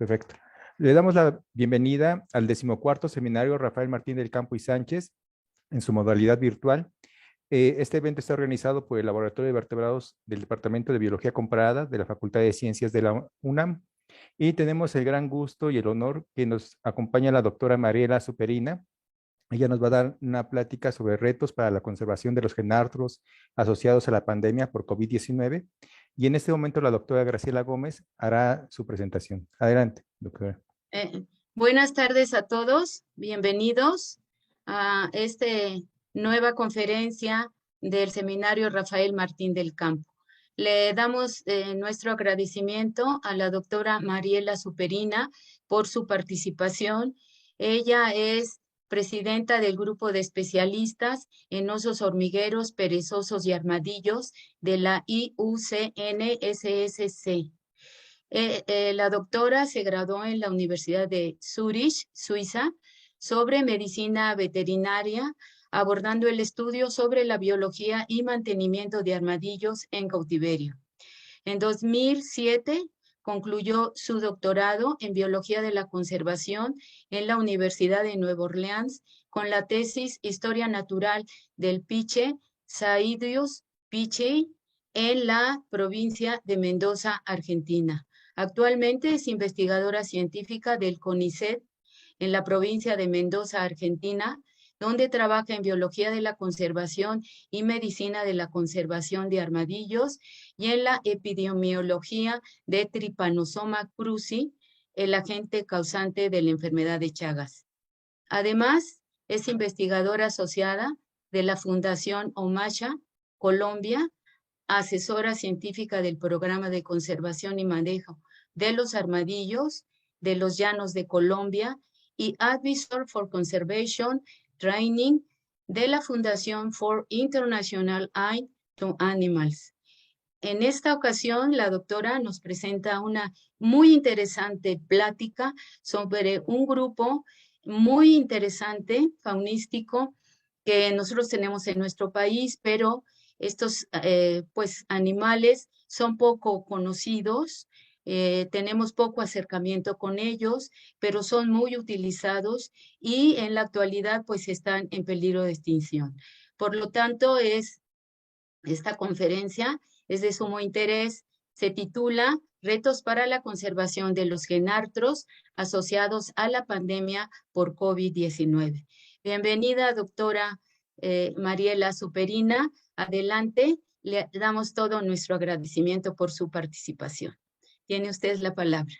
Perfecto. Le damos la bienvenida al 14º Seminario Rafael Martín del Campo y Sánchez en su modalidad virtual. Este evento está organizado por el Laboratorio de Vertebrados del Departamento de Biología Comparada de la Facultad de Ciencias de la UNAM. Y tenemos el gran gusto y el honor que nos acompaña la doctora Mariela Superina. Ella nos va a dar una plática sobre retos para la conservación de los genartros asociados a la pandemia por COVID-19. Y en este momento la doctora Graciela Gómez hará su presentación. Adelante, doctora. Buenas tardes a todos. Bienvenidos a esta nueva conferencia del Seminario Rafael Martín del Campo. Le damos nuestro agradecimiento a la doctora Mariela Superina por su participación. Ella es presidenta del grupo de especialistas en osos hormigueros, perezosos y armadillos de la IUCN-SSC. La doctora se graduó en la Universidad de Zurich, Suiza, sobre medicina veterinaria, abordando el estudio sobre la biología y mantenimiento de armadillos en cautiverio. En 2007 concluyó su doctorado en biología de la conservación en la Universidad de Nueva Orleans con la tesis Historia Natural del Piche, Saidius pichei, en la provincia de Mendoza, Argentina. Actualmente es investigadora científica del CONICET en la provincia de Mendoza, Argentina, donde trabaja en biología de la conservación y medicina de la conservación de armadillos y en la epidemiología de Trypanosoma cruzi, el agente causante de la enfermedad de Chagas. Además, es investigadora asociada de la Fundación Omasha, Colombia, asesora científica del Programa de Conservación y Manejo de los Armadillos de los Llanos de Colombia y Advisor for Conservation Training de la Fundación for International Aid to Animals. En esta ocasión, la doctora nos presenta una muy interesante plática sobre un grupo muy interesante, faunístico, que nosotros tenemos en nuestro país, pero estos animales son poco conocidos, tenemos poco acercamiento con ellos, pero son muy utilizados y en la actualidad pues están en peligro de extinción. Por lo tanto, esta conferencia es de sumo interés. Se titula Retos para la conservación de los genartros asociados a la pandemia por COVID-19. Bienvenida, doctora Mariela Superina. Adelante, le damos todo nuestro agradecimiento por su participación. Tiene usted la palabra.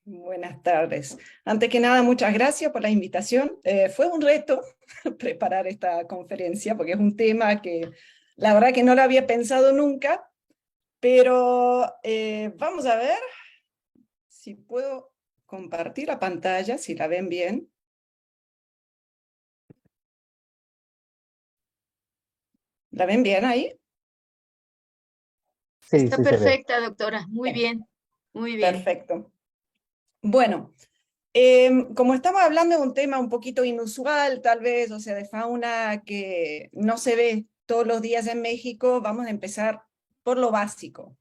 Buenas tardes. Antes que nada, muchas gracias por la invitación. Fue un reto preparar esta conferencia porque es un tema que la verdad que no lo había pensado nunca, pero vamos a ver si puedo compartir la pantalla, si la ven bien. ¿La ven bien ahí? Sí, está perfecta, doctora. Muy bien, muy bien. Perfecto. Bueno, como estamos hablando de un tema un poquito inusual, tal vez, o sea, de fauna que no se ve todos los días en México, vamos a empezar por lo básico.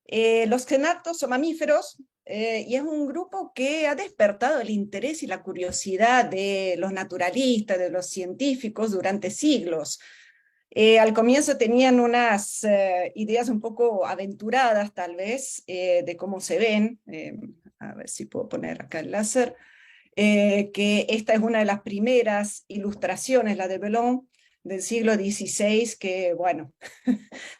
Los genartos son mamíferos y es un grupo que ha despertado el interés y la curiosidad de los naturalistas, de los científicos durante siglos. Al comienzo tenían unas ideas un poco aventuradas, tal vez, de cómo se ven. A ver si puedo poner acá el láser. Que esta es una de las primeras ilustraciones, la de Bellon, del siglo XVI, que, bueno,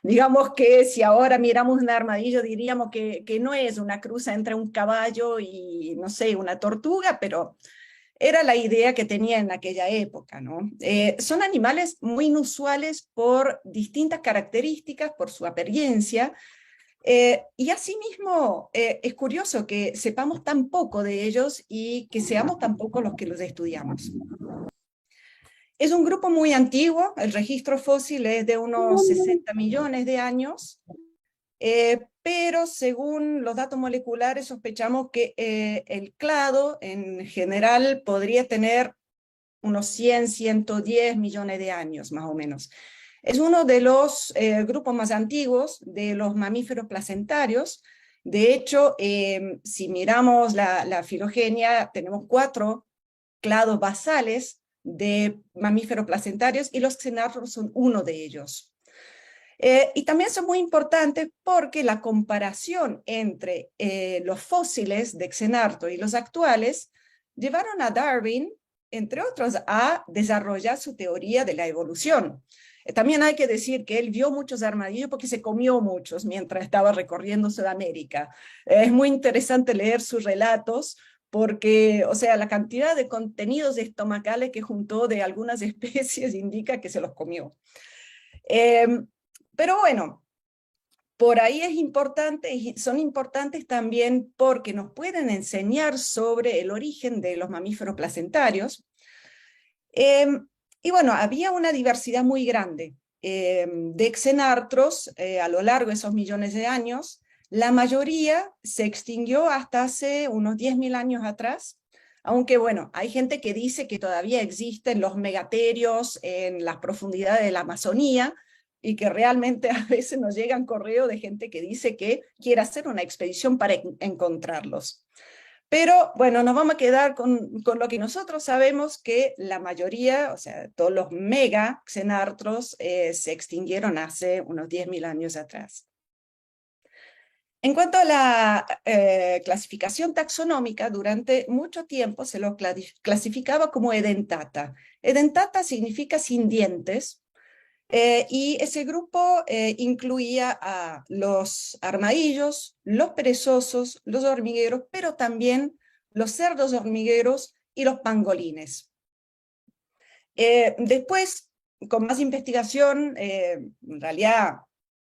digamos que si ahora miramos un armadillo diríamos que no es una cruza entre un caballo y, no sé, una tortuga, pero era la idea que tenía en aquella época, ¿no? Son animales muy inusuales por distintas características, por su apariencia, y asimismo es curioso que sepamos tan poco de ellos y que seamos tan pocos los que los estudiamos. Es un grupo muy antiguo, el registro fósil es de unos 60 millones de años, pero según los datos moleculares sospechamos que el clado en general podría tener unos 100, 110 millones de años más o menos. Es uno de los grupos más antiguos de los mamíferos placentarios De hecho, si miramos la filogenia, tenemos 4 clados basales de mamíferos placentarios y los xenartros son uno de ellos. Y también son muy importantes porque la comparación entre los fósiles de xenartro y los actuales llevaron a Darwin, entre otros, a desarrollar su teoría de la evolución. También hay que decir que él vio muchos armadillos porque se comió muchos mientras estaba recorriendo Sudamérica. Es muy interesante leer sus relatos porque, o sea, la cantidad de contenidos estomacales que juntó de algunas especies indica que se los comió. Pero bueno, por ahí es importante, y son importantes también porque nos pueden enseñar sobre el origen de los mamíferos placentarios. Y bueno, había una diversidad muy grande de xenartros a lo largo de esos millones de años. La mayoría se extinguió hasta hace unos 10.000 años atrás, aunque bueno, hay gente que dice que todavía existen los megaterios en las profundidades de la Amazonía, y que realmente a veces nos llegan correos de gente que dice que quiere hacer una expedición para encontrarlos. Pero bueno, nos vamos a quedar con lo que nosotros sabemos, que la mayoría, o sea, todos los mega xenartros se extinguieron hace unos 10.000 años atrás. En cuanto a la clasificación taxonómica, durante mucho tiempo se lo clasificaba como edentata. Edentata significa sin dientes, y ese grupo incluía a los armadillos, los perezosos, los hormigueros, pero también los cerdos hormigueros y los pangolines. Después, con más investigación, en realidad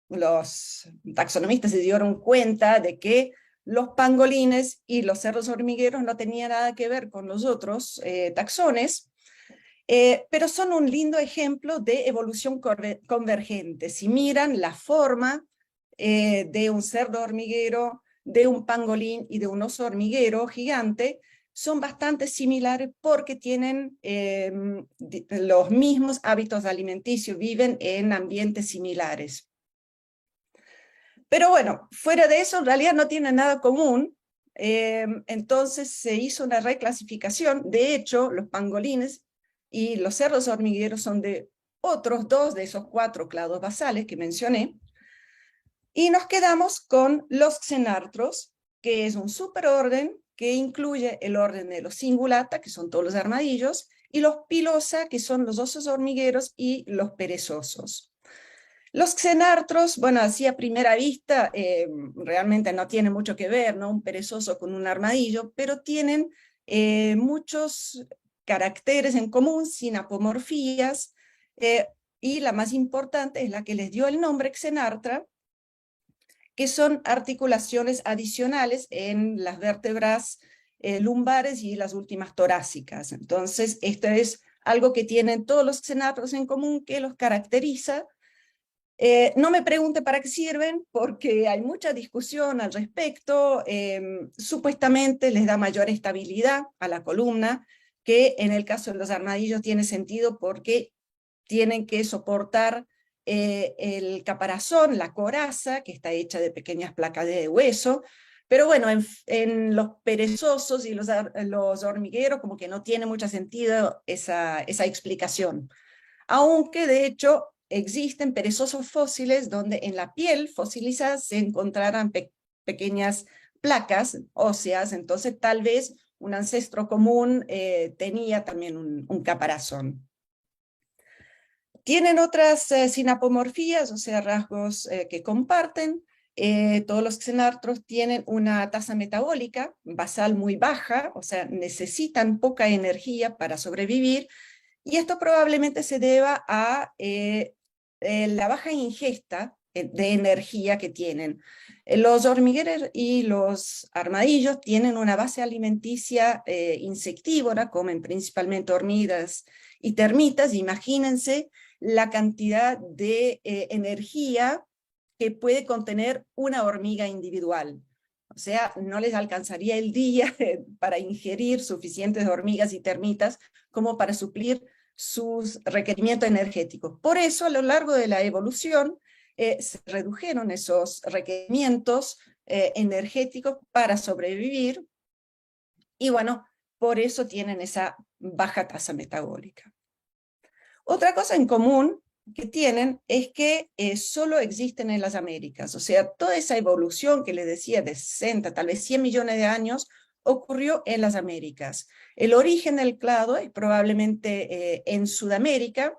los taxonomistas se dieron cuenta de que los pangolines y los cerdos hormigueros no tenían nada que ver con los otros taxones, pero son un lindo ejemplo de evolución convergente. Si miran la forma de un cerdo hormiguero, de un pangolín y de un oso hormiguero gigante, son bastante similares porque tienen los mismos hábitos alimenticios, viven en ambientes similares. Pero bueno, fuera de eso, en realidad no tienen nada común. Entonces se hizo una reclasificación. De hecho, los pangolines y los cerdos hormigueros son de otros 2 de esos 4 clados basales que mencioné. Y nos quedamos con los xenartros, que es un superorden que incluye el orden de los cingulata, que son todos los armadillos, y los pilosa, que son los osos hormigueros y los perezosos. Los xenartros, bueno, así a primera vista, realmente no tiene mucho que ver, ¿no? Un perezoso con un armadillo, pero tienen muchos caracteres en común, sinapomorfías, y la más importante es la que les dio el nombre xenartra, que son articulaciones adicionales en las vértebras lumbares y las últimas torácicas. Entonces, esto es algo que tienen todos los xenartros en común, que los caracteriza. No me pregunte para qué sirven, porque hay mucha discusión al respecto. Supuestamente les da mayor estabilidad a la columna, que en el caso de los armadillos tiene sentido porque tienen que soportar el caparazón, la coraza, que está hecha de pequeñas placas de hueso. Pero bueno, en los perezosos y los hormigueros como que no tiene mucho sentido esa explicación. Aunque de hecho existen perezosos fósiles donde en la piel fosilizada se encontrarán pequeñas placas óseas, entonces tal vez un ancestro común tenía también un caparazón. Tienen otras sinapomorfías, o sea, rasgos que comparten. Todos los xenartros tienen una tasa metabólica basal muy baja, o sea, necesitan poca energía para sobrevivir, y esto probablemente se deba a la baja ingesta de energía que tienen. Los hormigueros y los armadillos tienen una base alimenticia insectívora, comen principalmente hormigas y termitas. Imagínense la cantidad de energía que puede contener una hormiga individual. O sea, no les alcanzaría el día para ingerir suficientes hormigas y termitas como para suplir sus requerimientos energéticos. Por eso, a lo largo de la evolución, se redujeron esos requerimientos energéticos para sobrevivir, y bueno, por eso tienen esa baja tasa metabólica. Otra cosa en común que tienen es que solo existen en las Américas, o sea, toda esa evolución que les decía de 60, tal vez 100 millones de años, ocurrió en las Américas. El origen del clado es probablemente en Sudamérica,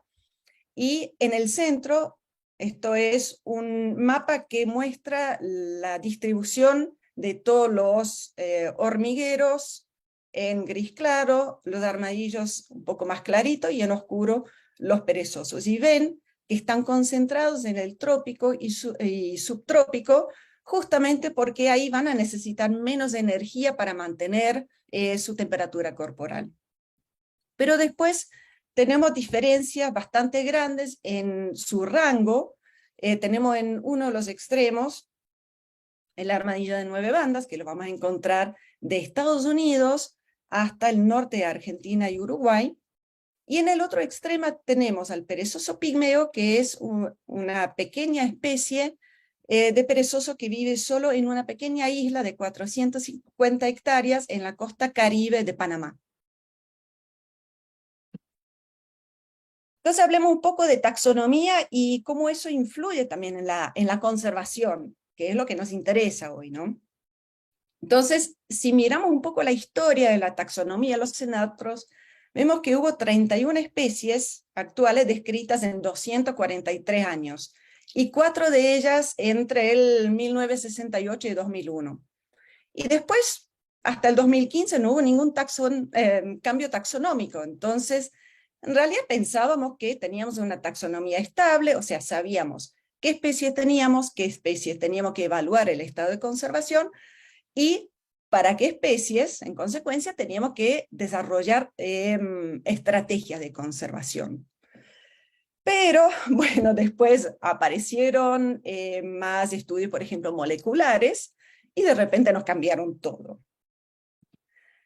y en el centro, esto es un mapa que muestra la distribución de todos los hormigueros en gris claro, los armadillos un poco más clarito, y en oscuro los perezosos. Y ven que están concentrados en el trópico y subtrópico, justamente porque ahí van a necesitar menos energía para mantener su temperatura corporal. Pero después tenemos diferencias bastante grandes en su rango. Tenemos en uno de los extremos el armadillo de 9 bandas, que lo vamos a encontrar de Estados Unidos hasta el norte de Argentina y Uruguay. Y en el otro extremo tenemos al perezoso pigmeo, que es una pequeña especie de perezoso que vive solo en una pequeña isla de 450 hectáreas en la costa caribe de Panamá. Entonces hablemos un poco de taxonomía y cómo eso influye también en la conservación, que es lo que nos interesa hoy, ¿no? Entonces, si miramos un poco la historia de la taxonomía de los cenatros, vemos que hubo 31 especies actuales descritas en 243 años, y 4 de ellas entre el 1968 y 2001. Y después, hasta el 2015, no hubo ningún cambio taxonómico. Entonces, en realidad pensábamos que teníamos una taxonomía estable, o sea, sabíamos qué especies teníamos que evaluar el estado de conservación, y para qué especies, en consecuencia, teníamos que desarrollar estrategias de conservación. Pero, bueno, después aparecieron más estudios, por ejemplo, moleculares, y de repente nos cambiaron todo.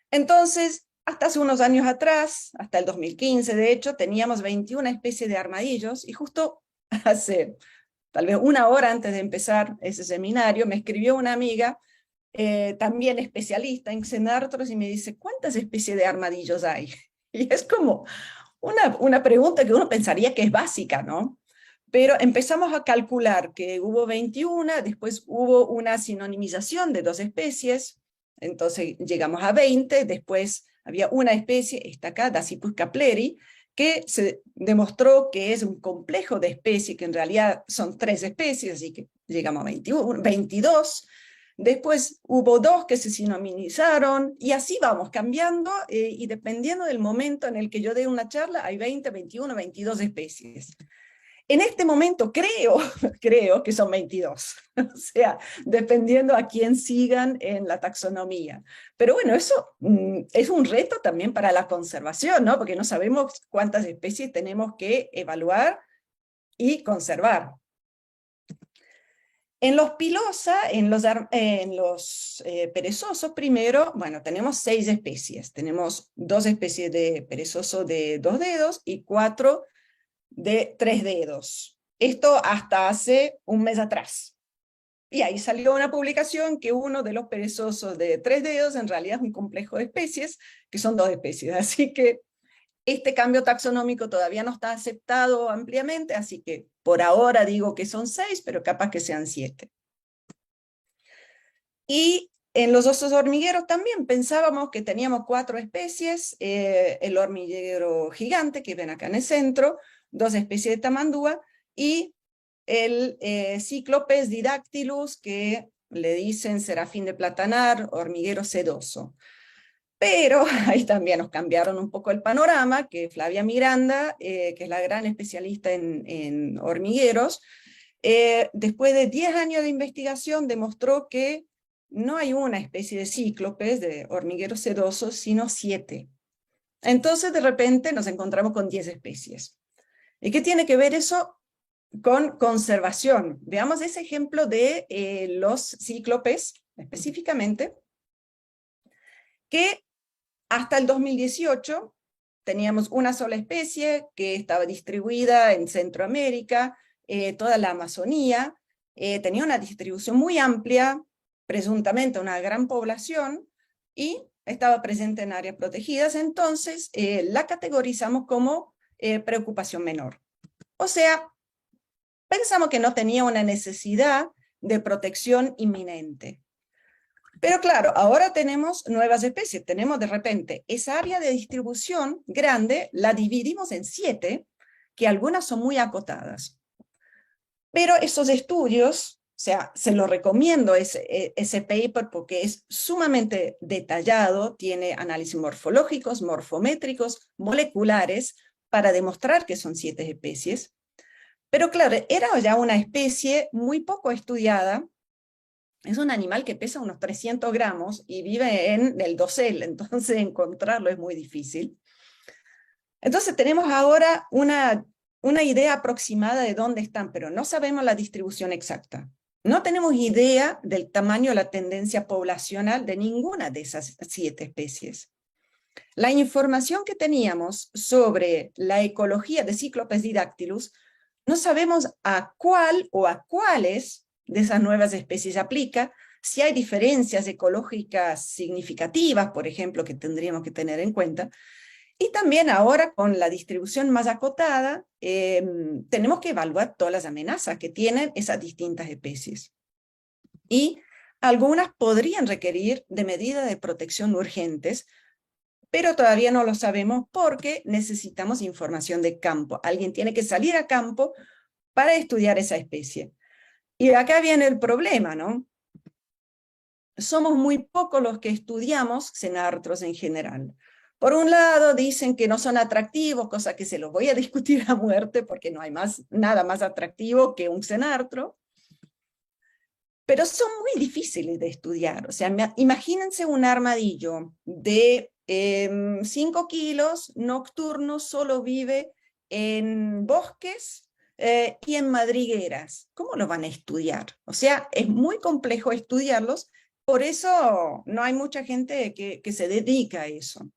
Entonces, hasta hace unos años atrás, hasta el 2015, de hecho, teníamos 21 especies de armadillos, y justo hace tal vez una hora antes de empezar ese seminario, me escribió una amiga, también especialista en cenartros, y me dice, ¿cuántas especies de armadillos hay? Y es como una pregunta que uno pensaría que es básica, ¿no? Pero empezamos a calcular que hubo 21, después hubo una sinonimización de 2 especies, entonces llegamos a 20, después había una especie, esta acá, Dasypus kapleri, que se demostró que es un complejo de especies, que en realidad son 3 especies, así que llegamos a 22, después hubo 2 que se sinonimizaron, y así vamos cambiando, y dependiendo del momento en el que yo dé una charla, hay 20, 21, 22 especies. En este momento creo que son 22, o sea, dependiendo a quién sigan en la taxonomía. Pero bueno, eso es un reto también para la conservación, ¿no? Porque no sabemos cuántas especies tenemos que evaluar y conservar. En los pilosa, en los perezosos, primero, bueno, tenemos 6 especies. Tenemos 2 especies de perezoso de 2 dedos y 4 de 3 dedos. Esto hasta hace un mes atrás. Y ahí salió una publicación que uno de los perezosos de 3 dedos en realidad es un complejo de especies, que son 2 especies. Así que este cambio taxonómico todavía no está aceptado ampliamente, así que por ahora digo que son 6, pero capaz que sean 7. Y en los osos hormigueros también pensábamos que teníamos 4 especies, el hormiguero gigante, que ven acá en el centro, 2 especies de tamandúa, y el Cyclopes didactylus, que le dicen serafín de platanar, hormiguero sedoso. Pero ahí también nos cambiaron un poco el panorama, que Flavia Miranda, que es la gran especialista en hormigueros, después de 10 años de investigación demostró que no hay una especie de cíclopes, de hormigueros sedosos, sino 7. Entonces de repente nos encontramos con 10 especies. ¿Y qué tiene que ver eso con conservación? Veamos ese ejemplo de los cíclopes, específicamente, que hasta el 2018 teníamos una sola especie que estaba distribuida en Centroamérica, toda la Amazonía, tenía una distribución muy amplia, presuntamente una gran población, y estaba presente en áreas protegidas, entonces la categorizamos como preocupación menor. O sea, pensamos que no tenía una necesidad de protección inminente. Pero claro, ahora tenemos nuevas especies, tenemos de repente esa área de distribución grande, la dividimos en 7, que algunas son muy acotadas. Pero esos estudios, o sea, se lo recomiendo ese paper porque es sumamente detallado, tiene análisis morfológicos, morfométricos, moleculares, para demostrar que son 7 especies. Pero claro, era ya una especie muy poco estudiada. Es un animal que pesa unos 300 gramos y vive en el dosel, entonces encontrarlo es muy difícil. Entonces tenemos ahora una idea aproximada de dónde están, pero no sabemos la distribución exacta. No tenemos idea del tamaño o la tendencia poblacional de ninguna de esas 7 especies. La información que teníamos sobre la ecología de Cyclopes didactylus, no sabemos a cuál o a cuáles de esas nuevas especies aplica, si hay diferencias ecológicas significativas, por ejemplo, que tendríamos que tener en cuenta. Y también ahora, con la distribución más acotada, tenemos que evaluar todas las amenazas que tienen esas distintas especies. Y algunas podrían requerir de medidas de protección urgentes, pero todavía no lo sabemos porque necesitamos información de campo. Alguien tiene que salir a campo para estudiar esa especie. Y acá viene el problema, ¿no? Somos muy pocos los que estudiamos xenartros en general. Por un lado, dicen que no son atractivos, cosa que se los voy a discutir a muerte, porque no hay nada más atractivo que un xenartro. Pero son muy difíciles de estudiar. O sea, imagínense un armadillo de 5 kilos, nocturno, solo vive en bosques y en madrigueras. ¿Cómo lo van a estudiar? O sea, es muy complejo estudiarlos, por eso no hay mucha gente que se dedica a eso.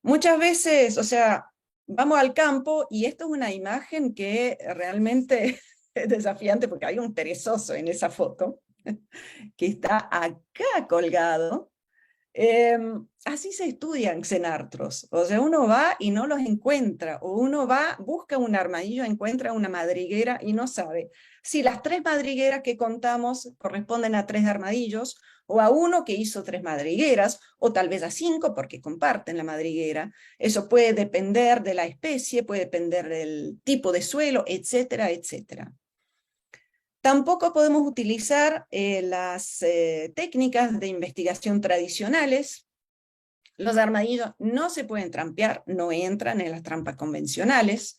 Muchas veces, o sea, vamos al campo y esto es una imagen que realmente es desafiante porque hay un perezoso en esa foto que está acá colgado. Así se estudian xenartros, o sea, uno va y no los encuentra, o uno va, busca un armadillo, encuentra una madriguera y no sabe si las 3 madrigueras que contamos corresponden a 3 armadillos, o a uno que hizo 3 madrigueras, o tal vez a 5 porque comparten la madriguera. Eso puede depender de la especie, puede depender del tipo de suelo, etcétera, etcétera. Tampoco podemos utilizar las técnicas de investigación tradicionales. Los armadillos no se pueden trampear, no entran en las trampas convencionales.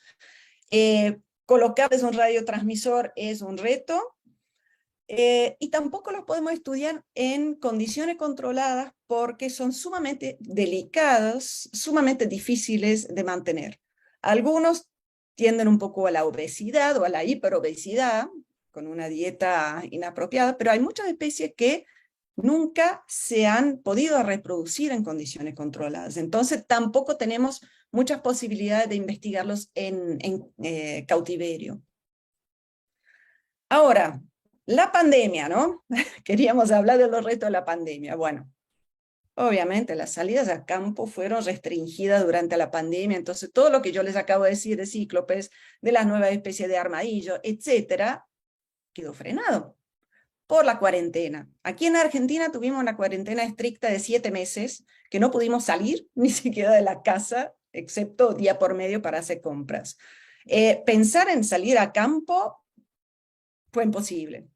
Colocarles un radiotransmisor es un reto. Y tampoco los podemos estudiar en condiciones controladas porque son sumamente delicados, sumamente difíciles de mantener. Algunos tienden un poco a la obesidad o a la hiperobesidad, con una dieta inapropiada, pero hay muchas especies que nunca se han podido reproducir en condiciones controladas. Entonces tampoco tenemos muchas posibilidades de investigarlos en cautiverio. Ahora, la pandemia, ¿no? Queríamos hablar de los retos de la pandemia. Bueno, obviamente las salidas a campo fueron restringidas durante la pandemia, entonces todo lo que yo les acabo de decir de cíclopes, de las nuevas especies de armadillo, etcétera, quedó frenado por la cuarentena. Aquí en Argentina tuvimos una cuarentena estricta de 7 meses, que no pudimos salir ni siquiera de la casa, excepto día por medio para hacer compras. Pensar en salir a campo fue imposible.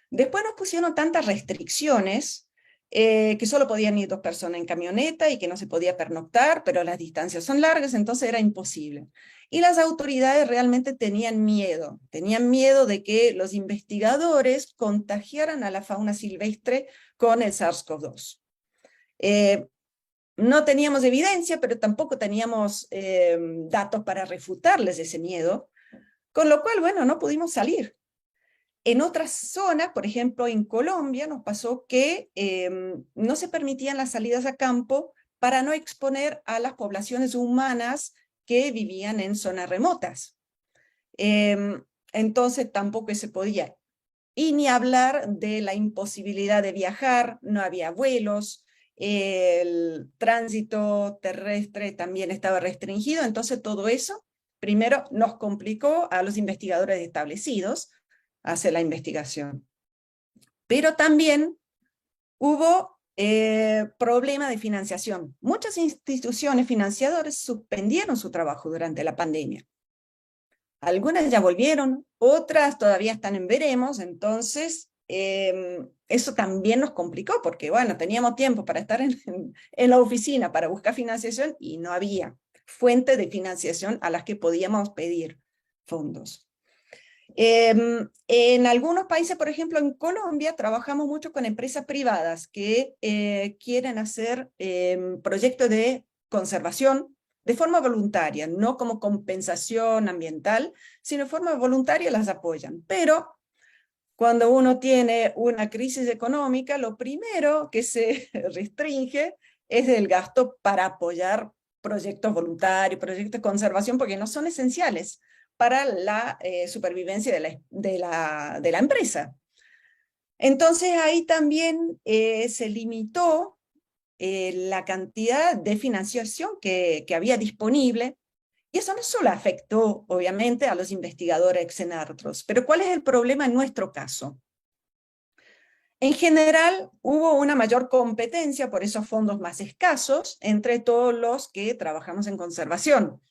Después nos pusieron tantas restricciones que solo podían ir 2 personas en camioneta y que no se podía pernoctar, pero las distancias son largas, entonces era imposible. Y las autoridades realmente tenían miedo de que los investigadores contagiaran a la fauna silvestre con el SARS-CoV-2. No teníamos evidencia, pero tampoco teníamos datos para refutarles ese miedo, con lo cual, bueno, no pudimos salir. En otras zonas, por ejemplo en Colombia, nos pasó que no se permitían las salidas a campo para no exponer a las poblaciones humanas que vivían en zonas remotas. Entonces tampoco se podía. Y ni hablar de la imposibilidad de viajar, no había vuelos, el tránsito terrestre también estaba restringido, entonces todo eso, primero, nos complicó a los investigadores establecidos hacer la investigación. Pero también hubo problema de financiación. Muchas instituciones financiadoras suspendieron su trabajo durante la pandemia. Algunas ya volvieron, otras todavía están en veremos, entonces eso también nos complicó, porque bueno, teníamos tiempo para estar en la oficina para buscar financiación y no había fuente de financiación a las que podíamos pedir fondos. En algunos países, por ejemplo en Colombia, trabajamos mucho con empresas privadas que quieren hacer proyectos de conservación de forma voluntaria, no como compensación ambiental, sino de forma voluntaria las apoyan. Pero cuando uno tiene una crisis económica, lo primero que se restringe es el gasto para apoyar proyectos voluntarios, proyectos de conservación, porque no son esenciales para la supervivencia de la empresa. Entonces ahí también se limitó la cantidad de financiación que había disponible, y eso no solo afectó, obviamente, a los investigadores ex Xenartros, pero ¿cuál es el problema en nuestro caso? En general, hubo una mayor competencia por esos fondos más escasos entre todos los que trabajamos en conservación.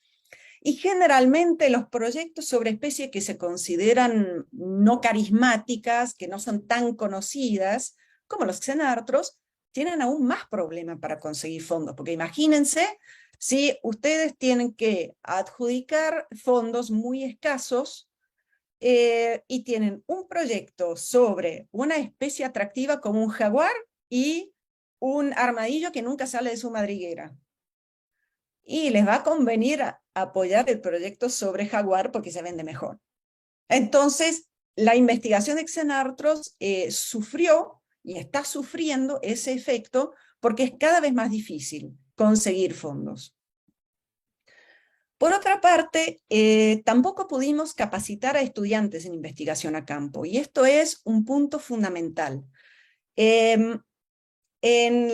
Y generalmente los proyectos sobre especies que se consideran no carismáticas, que no son tan conocidas, como los xenartros, tienen aún más problemas para conseguir fondos, porque imagínense si ustedes tienen que adjudicar fondos muy escasos y tienen un proyecto sobre una especie atractiva como un jaguar y un armadillo que nunca sale de su madriguera. Y les va a convenir apoyar el proyecto sobre jaguar porque se vende mejor. Entonces, la investigación de xenartros sufrió y está sufriendo ese efecto porque es cada vez más difícil conseguir fondos. Por otra parte, tampoco pudimos capacitar a estudiantes en investigación a campo, y esto es un punto fundamental. En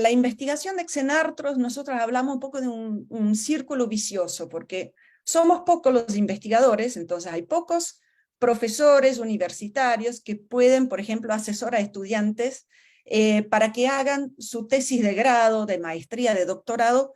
la investigación de xenartros nosotros hablamos un poco de un círculo vicioso, porque somos pocos los investigadores, entonces hay pocos profesores universitarios que pueden, por ejemplo, asesorar a estudiantes para que hagan su tesis de grado, de maestría, de doctorado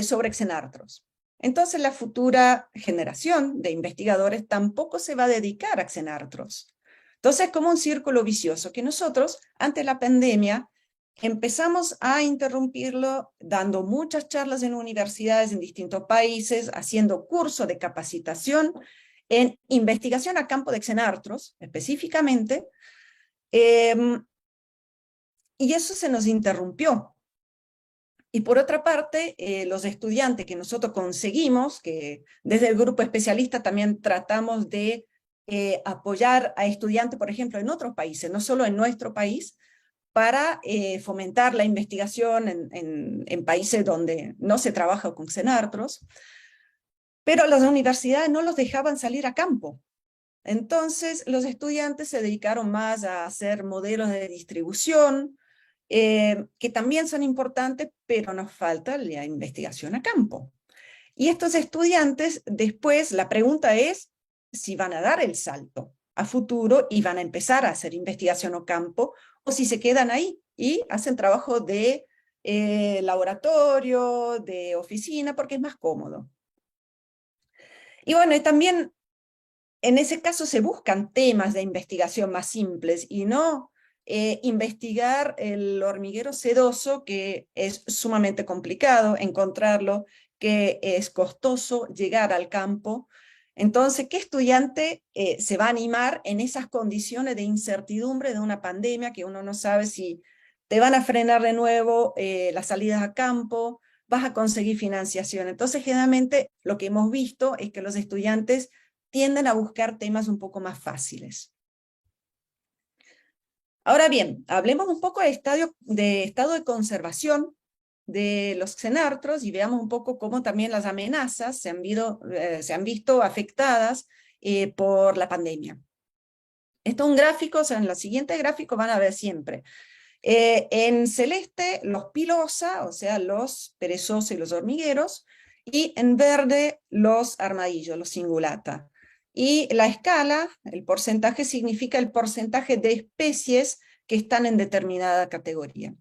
sobre xenartros. Entonces la futura generación de investigadores tampoco se va a dedicar a xenartros. Entonces es como un círculo vicioso que nosotros, ante la pandemia, empezamos a interrumpirlo dando muchas charlas en universidades en distintos países, haciendo cursos de capacitación en investigación a campo de xenartros, específicamente, y eso se nos interrumpió. Y por otra parte, los estudiantes que nosotros conseguimos, que desde el grupo especialista también tratamos de apoyar a estudiantes, por ejemplo, en otros países, no solo en nuestro país, para fomentar la investigación en países donde no se trabaja con xenartros, pero las universidades no los dejaban salir a campo. Entonces los estudiantes se dedicaron más a hacer modelos de distribución, que también son importantes, pero nos falta la investigación a campo. Y estos estudiantes, después, la pregunta es si van a dar el salto a futuro y van a empezar a hacer investigación a campo, o si se quedan ahí y hacen trabajo de laboratorio, de oficina, porque es más cómodo. Y bueno, y también en ese caso se buscan temas de investigación más simples y no investigar el hormiguero sedoso, que es sumamente complicado encontrarlo, que es costoso llegar al campo. Entonces, ¿qué estudiante se va a animar en esas condiciones de incertidumbre de una pandemia que uno no sabe si te van a frenar de nuevo las salidas a campo, vas a conseguir financiación? Entonces, generalmente lo que hemos visto es que los estudiantes tienden a buscar temas un poco más fáciles. Ahora bien, hablemos un poco de estado de conservación de los xenartros y veamos un poco cómo también las amenazas se han visto afectadas por la pandemia. Esto es un gráfico, o sea, en los siguientes gráficos van a ver siempre. En celeste, los pilosa, o sea, los perezosos y los hormigueros, y en verde, los armadillos, los cingulata. Y la escala, el porcentaje, significa el porcentaje de especies que están en determinada categoría.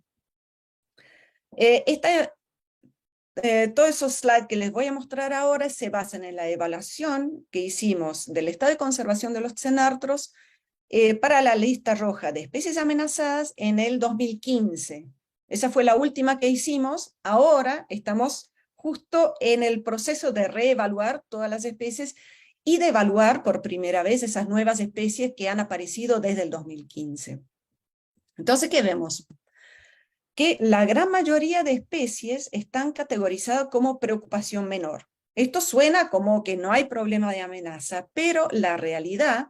Todos esos slides que les voy a mostrar ahora se basan en la evaluación que hicimos del estado de conservación de los xenartros para la lista roja de especies amenazadas en el 2015. Esa fue la última que hicimos. Ahora estamos justo en el proceso de reevaluar todas las especies y de evaluar por primera vez esas nuevas especies que han aparecido desde el 2015. Entonces, ¿qué vemos? Que la gran mayoría de especies están categorizadas como preocupación menor. Esto suena como que no hay problema de amenaza, pero la realidad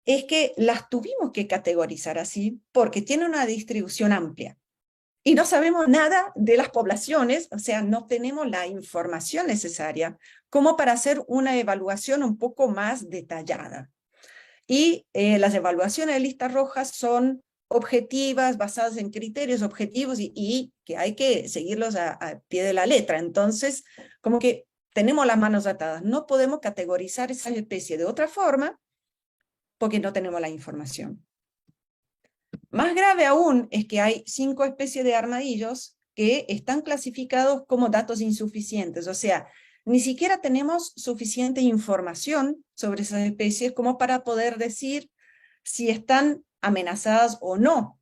es que las tuvimos que categorizar así porque tienen una distribución amplia. Y no sabemos nada de las poblaciones, o sea, no tenemos la información necesaria como para hacer una evaluación un poco más detallada. Y las evaluaciones de listas rojas son objetivas, basadas en criterios objetivos y que hay que seguirlos a pie de la letra. Entonces, como que tenemos las manos atadas. No podemos categorizar esa especie de otra forma porque no tenemos la información. Más grave aún es que hay 5 especies de armadillos que están clasificados como datos insuficientes, o sea, ni siquiera tenemos suficiente información sobre esas especies como para poder decir si están amenazadas o no.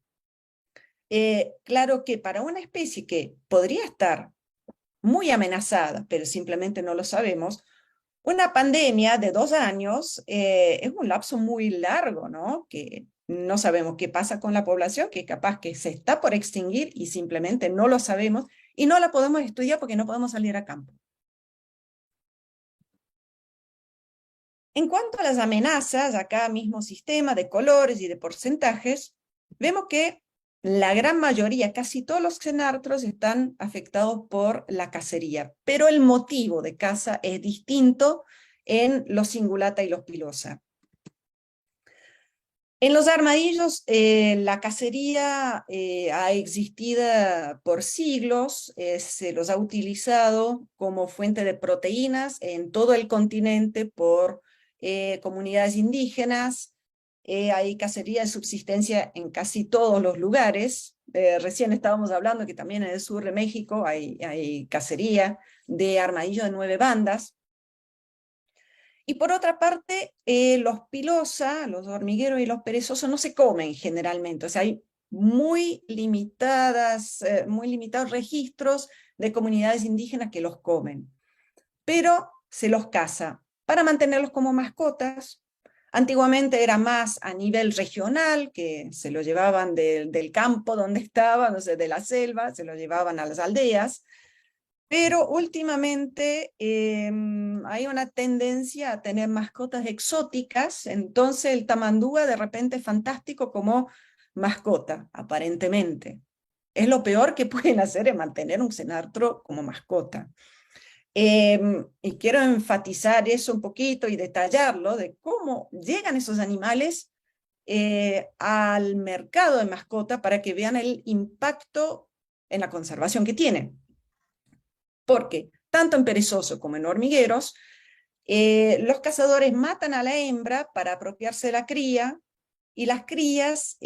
Claro que para una especie que podría estar muy amenazada, pero simplemente no lo sabemos, una pandemia de 2 años es un lapso muy largo, ¿no? Que no sabemos qué pasa con la población, que capaz que se está por extinguir y simplemente no lo sabemos y no la podemos estudiar porque no podemos salir a campo. En cuanto a las amenazas, acá mismo sistema de colores y de porcentajes, vemos que la gran mayoría, casi todos los xenartros están afectados por la cacería, pero el motivo de caza es distinto en los cingulata y los pilosa. En los armadillos, la cacería ha existido por siglos, se los ha utilizado como fuente de proteínas en todo el continente por comunidades indígenas. Hay cacería de subsistencia en casi todos los lugares. Recién estábamos hablando que también en el sur de México hay cacería de armadillos de 9 bandas. Y por otra parte, los pilosa, los hormigueros y los perezosos no se comen generalmente, o sea, hay muy limitados registros de comunidades indígenas que los comen, pero se los caza para mantenerlos como mascotas. Antiguamente era más a nivel regional, que se lo llevaban del campo donde estaban, no sé, de la selva, se lo llevaban a las aldeas. Pero últimamente hay una tendencia a tener mascotas exóticas, entonces el tamandúa de repente es fantástico como mascota, aparentemente. Es lo peor que pueden hacer es mantener un xenartro como mascota. Y quiero enfatizar eso un poquito y detallarlo de cómo llegan esos animales al mercado de mascota para que vean el impacto en la conservación que tienen. Porque tanto en perezosos como en hormigueros, los cazadores matan a la hembra para apropiarse de la cría, y las crías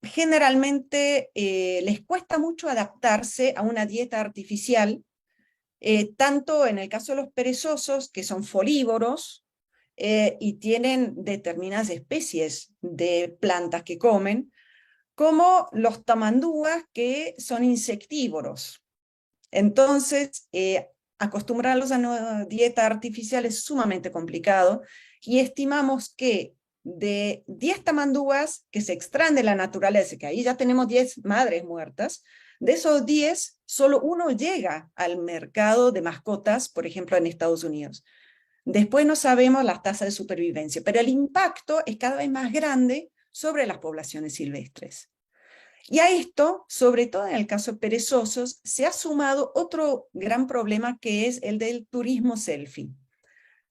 generalmente les cuesta mucho adaptarse a una dieta artificial, tanto en el caso de los perezosos, que son folívoros, y tienen determinadas especies de plantas que comen, como los tamandúas, que son insectívoros. Entonces, acostumbrarlos a una dieta artificial es sumamente complicado y estimamos que de 10 tamandúas que se extraen de la naturaleza, que ahí ya tenemos 10 madres muertas, de esos 10, solo uno llega al mercado de mascotas, por ejemplo, en Estados Unidos. Después no sabemos las tasas de supervivencia, pero el impacto es cada vez más grande sobre las poblaciones silvestres. Y a esto, sobre todo en el caso de perezosos, se ha sumado otro gran problema que es el del turismo selfie.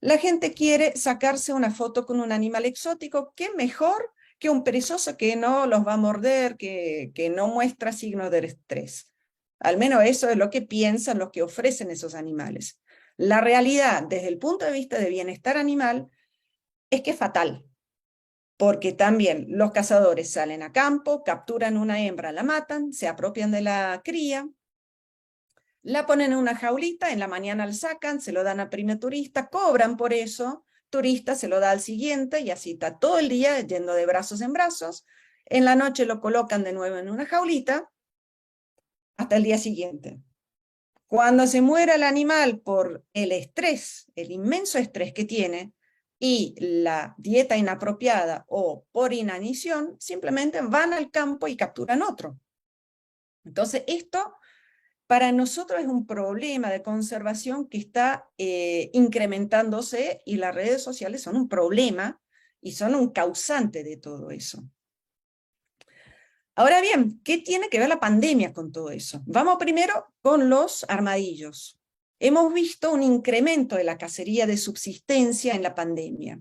La gente quiere sacarse una foto con un animal exótico, ¿qué mejor que un perezoso que no los va a morder, que no muestra signos de estrés? Al menos eso es lo que piensan los que ofrecen esos animales. La realidad, desde el punto de vista de bienestar animal, es que es fatal, porque también los cazadores salen a campo, capturan una hembra, la matan, se apropian de la cría, la ponen en una jaulita, en la mañana la sacan, se lo dan al primer turista, cobran por eso, turista se lo da al siguiente y así está todo el día yendo de brazos en brazos. En la noche lo colocan de nuevo en una jaulita hasta el día siguiente. Cuando se muera el animal por el estrés, el inmenso estrés que tiene, y la dieta inapropiada o por inanición, simplemente van al campo y capturan otro. Entonces esto para nosotros es un problema de conservación que está incrementándose y las redes sociales son un problema y son un causante de todo eso. Ahora bien, ¿qué tiene que ver la pandemia con todo eso? Vamos primero con los armadillos. Hemos visto un incremento de la cacería de subsistencia en la pandemia,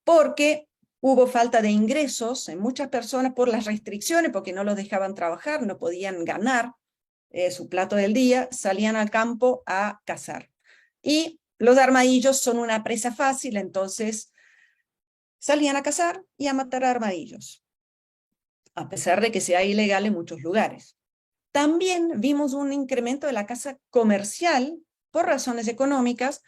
porque hubo falta de ingresos en muchas personas por las restricciones, porque no los dejaban trabajar, no podían ganar su plato del día, salían al campo a cazar. Y los armadillos son una presa fácil, entonces salían a cazar y a matar armadillos, a pesar de que sea ilegal en muchos lugares. También vimos un incremento de la caza comercial por razones económicas,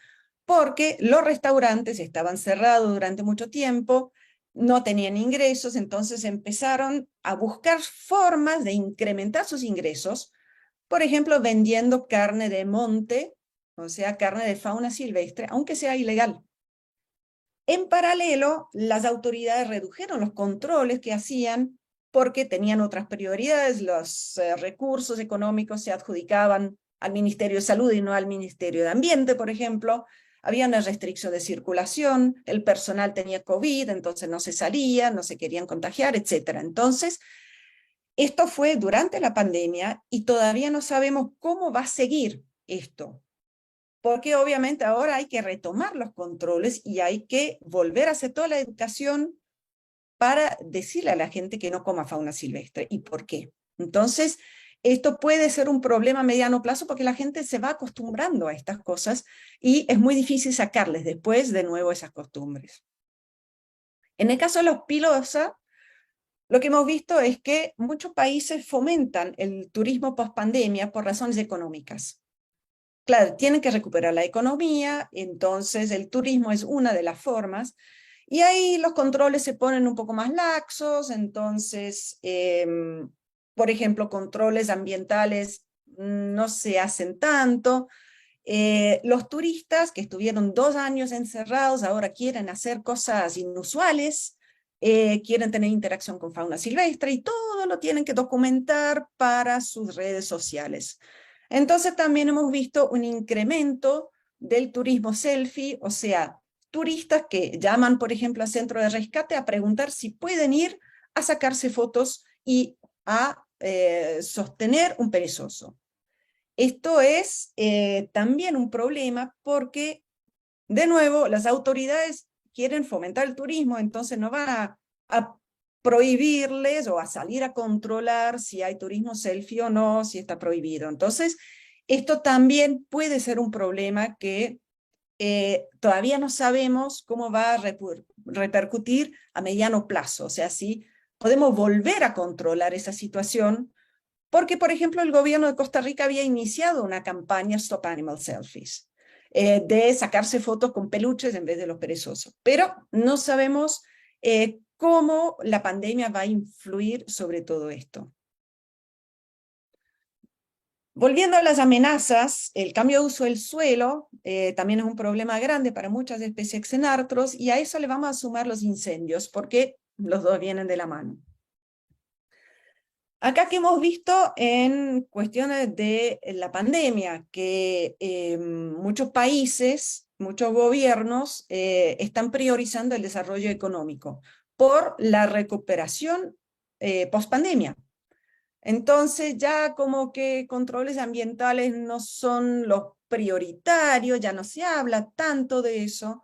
porque los restaurantes estaban cerrados durante mucho tiempo, no tenían ingresos, entonces empezaron a buscar formas de incrementar sus ingresos, por ejemplo, vendiendo carne de monte, o sea, carne de fauna silvestre, aunque sea ilegal. En paralelo, las autoridades redujeron los controles que hacían porque tenían otras prioridades, los recursos económicos se adjudicaban al Ministerio de Salud y no al Ministerio de Ambiente, por ejemplo. Había una restricción de circulación, el personal tenía COVID, entonces no se salía, no se querían contagiar, etc. Entonces, esto fue durante la pandemia y todavía no sabemos cómo va a seguir esto, porque obviamente ahora hay que retomar los controles y hay que volver a hacer toda la educación para decirle a la gente que no coma fauna silvestre. ¿Y por qué? Entonces, esto puede ser un problema a mediano plazo porque la gente se va acostumbrando a estas cosas y es muy difícil sacarles después de nuevo esas costumbres. En el caso de los pilosa, lo que hemos visto es que muchos países fomentan el turismo post-pandemia por razones económicas. Claro, tienen que recuperar la economía, entonces el turismo es una de las formas, y ahí los controles se ponen un poco más laxos, entonces, por ejemplo, controles ambientales no se hacen tanto. Los turistas que estuvieron 2 años encerrados ahora quieren hacer cosas inusuales, quieren tener interacción con fauna silvestre y todo lo tienen que documentar para sus redes sociales. Entonces también hemos visto un incremento del turismo selfie, o sea, turistas que llaman, por ejemplo, al centro de rescate a preguntar si pueden ir a sacarse fotos y a sostener un perezoso. Esto es también un problema porque, de nuevo, las autoridades quieren fomentar el turismo, entonces no van a prohibirles o a salir a controlar si hay turismo selfie o no, si está prohibido. Entonces, esto también puede ser un problema que todavía no sabemos cómo va a repercutir a mediano plazo. O sea, si podemos volver a controlar esa situación, porque, por ejemplo, el gobierno de Costa Rica había iniciado una campaña Stop Animal Selfies, de sacarse fotos con peluches en vez de los perezosos. Pero no sabemos cómo la pandemia va a influir sobre todo esto. Volviendo a las amenazas, el cambio de uso del suelo también es un problema grande para muchas especies xenartros, y a eso le vamos a sumar los incendios, porque los dos vienen de la mano. Acá que hemos visto en cuestiones de la pandemia, que muchos países, muchos gobiernos están priorizando el desarrollo económico por la recuperación post-pandemia. Entonces ya como que controles ambientales no son los prioritario, ya no se habla tanto de eso.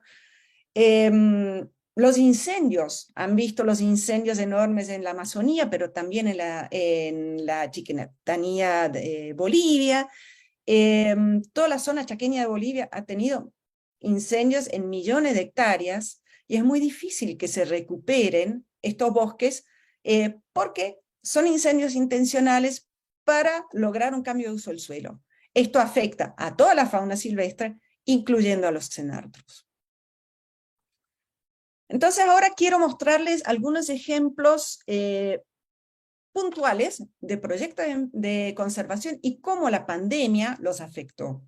Los incendios, han visto los incendios enormes en la Amazonía, pero también en la Chiquitanía de Bolivia. Toda la zona chaqueña de Bolivia ha tenido incendios en millones de hectáreas, y es muy difícil que se recuperen estos bosques, porque son incendios intencionales para lograr un cambio de uso del suelo. Esto afecta a toda la fauna silvestre, incluyendo a los xenartros. Entonces ahora quiero mostrarles algunos ejemplos puntuales de proyectos de conservación y cómo la pandemia los afectó.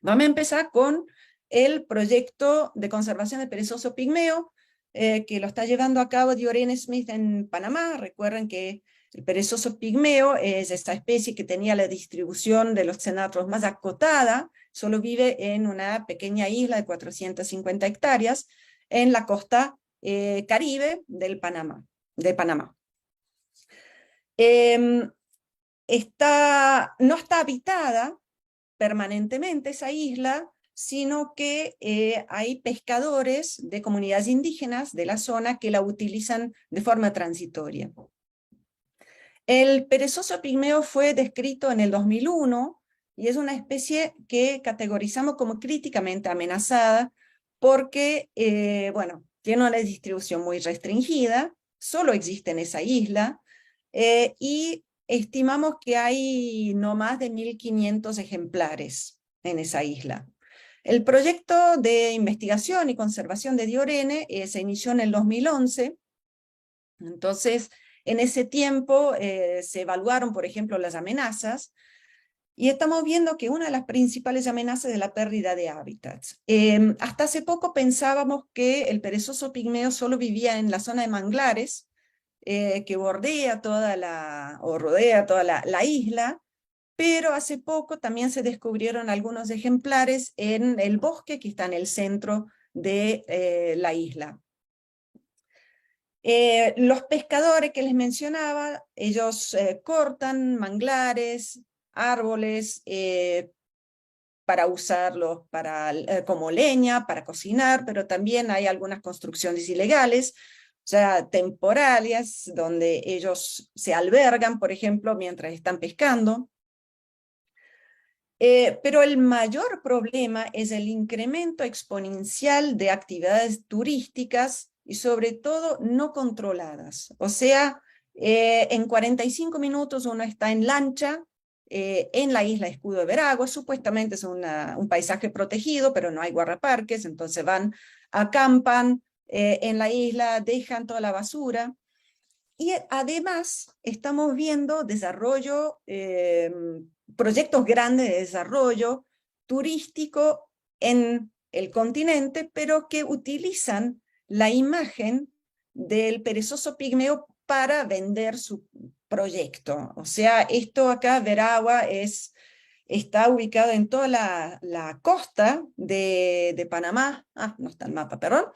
Vamos a empezar con el proyecto de conservación de perezoso pigmeo, que lo está llevando a cabo Diorene Smith en Panamá. Recuerden que el perezoso pigmeo es esta especie que tenía la distribución de los xenartros más acotada, solo vive en una pequeña isla de 450 hectáreas, en la costa caribe de Panamá. No está habitada permanentemente esa isla, sino que hay pescadores de comunidades indígenas de la zona que la utilizan de forma transitoria. El perezoso pigmeo fue descrito en el 2001, y es una especie que categorizamos como críticamente amenazada, porque, bueno, tiene una distribución muy restringida, solo existe en esa isla, y estimamos que hay no más de 1.500 ejemplares en esa isla. El proyecto de investigación y conservación de Diorene se inició en el 2011, entonces en ese tiempo se evaluaron, por ejemplo, las amenazas, y estamos viendo que una de las principales amenazas es la pérdida de hábitats. Hasta hace poco pensábamos que el perezoso pigmeo solo vivía en la zona de manglares, que rodea toda la isla, pero hace poco también se descubrieron algunos ejemplares en el bosque que está en el centro de la isla. Los pescadores que les mencionaba, ellos cortan manglares, árboles, para usarlos como leña, para cocinar, pero también hay algunas construcciones ilegales, o sea, temporarias, donde ellos se albergan, por ejemplo, mientras están pescando. Pero el mayor problema es el incremento exponencial de actividades turísticas y sobre todo no controladas. O sea, en 45 minutos uno está en lancha en la isla Escudo de Veragua. Supuestamente es un paisaje protegido, pero no hay guardaparques, entonces van, acampan en la isla, dejan toda la basura. Y además estamos viendo desarrollo, proyectos grandes de desarrollo turístico en el continente, pero que utilizan la imagen del perezoso pigmeo para vender su proyecto. O sea, esto acá, Veragua, está ubicado en toda la costa de Panamá. No está el mapa, perdón.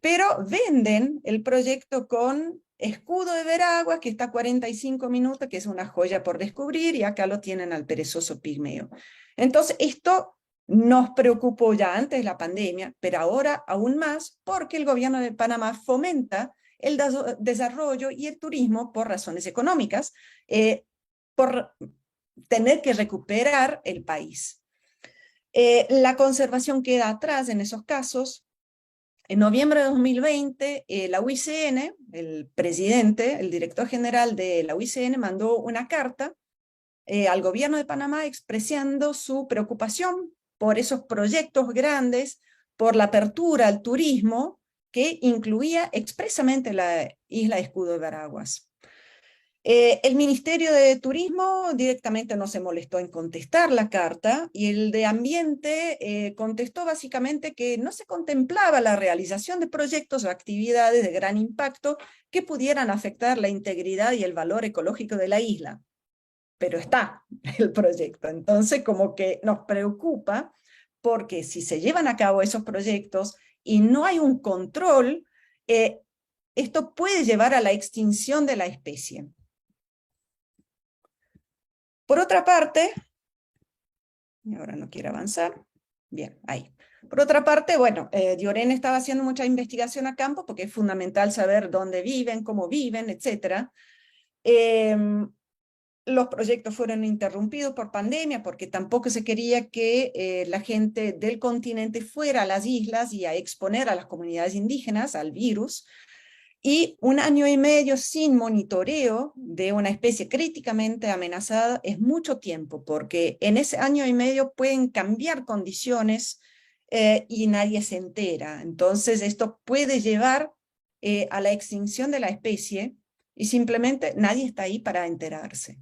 Pero venden el proyecto con Escudo de Veragua, que está a 45 minutos, que es una joya por descubrir, y acá lo tienen al perezoso pigmeo. Entonces, esto nos preocupó ya antes de la pandemia, pero ahora aún más, porque el gobierno de Panamá fomenta el desarrollo y el turismo por razones económicas, por tener que recuperar el país. La conservación queda atrás en esos casos. En noviembre de 2020, la UICN, el presidente, el director general de la UICN, mandó una carta al gobierno de Panamá expresando su preocupación por esos proyectos grandes, por la apertura al turismo, que incluía expresamente la isla Escudo de Veraguas. El Ministerio de Turismo directamente no se molestó en contestar la carta, y el de Ambiente contestó básicamente que no se contemplaba la realización de proyectos o actividades de gran impacto que pudieran afectar la integridad y el valor ecológico de la isla. Pero está el proyecto, entonces como que nos preocupa, porque si se llevan a cabo esos proyectos y no hay un control, esto puede llevar a la extinción de la especie. Por otra parte, Y ahora no quiere avanzar. Bien, ahí. Por otra parte, bueno, Dioren estaba haciendo mucha investigación a campo porque es fundamental saber dónde viven, cómo viven, etc. Los proyectos fueron interrumpidos por pandemia porque tampoco se quería que la gente del continente fuera a las islas y a exponer a las comunidades indígenas al virus. Y 1 año y medio sin monitoreo de una especie críticamente amenazada es mucho tiempo, porque en ese año y medio pueden cambiar condiciones y nadie se entera. Entonces esto puede llevar a la extinción de la especie y simplemente nadie está ahí para enterarse.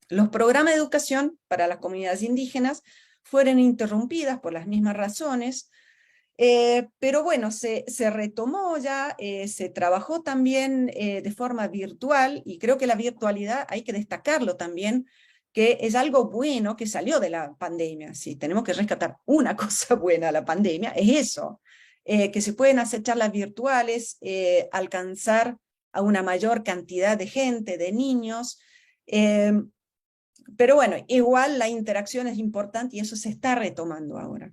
Los programas de educación para las comunidades indígenas fueron interrumpidas por las mismas razones, pero bueno, se retomó ya, se trabajó también de forma virtual, y creo que la virtualidad hay que destacarlo también, que es algo bueno que salió de la pandemia. Si tenemos que rescatar una cosa buena de la pandemia, es eso, que se pueden hacer charlas virtuales, alcanzar a una mayor cantidad de gente, de niños, pero bueno, igual la interacción es importante y eso se está retomando ahora.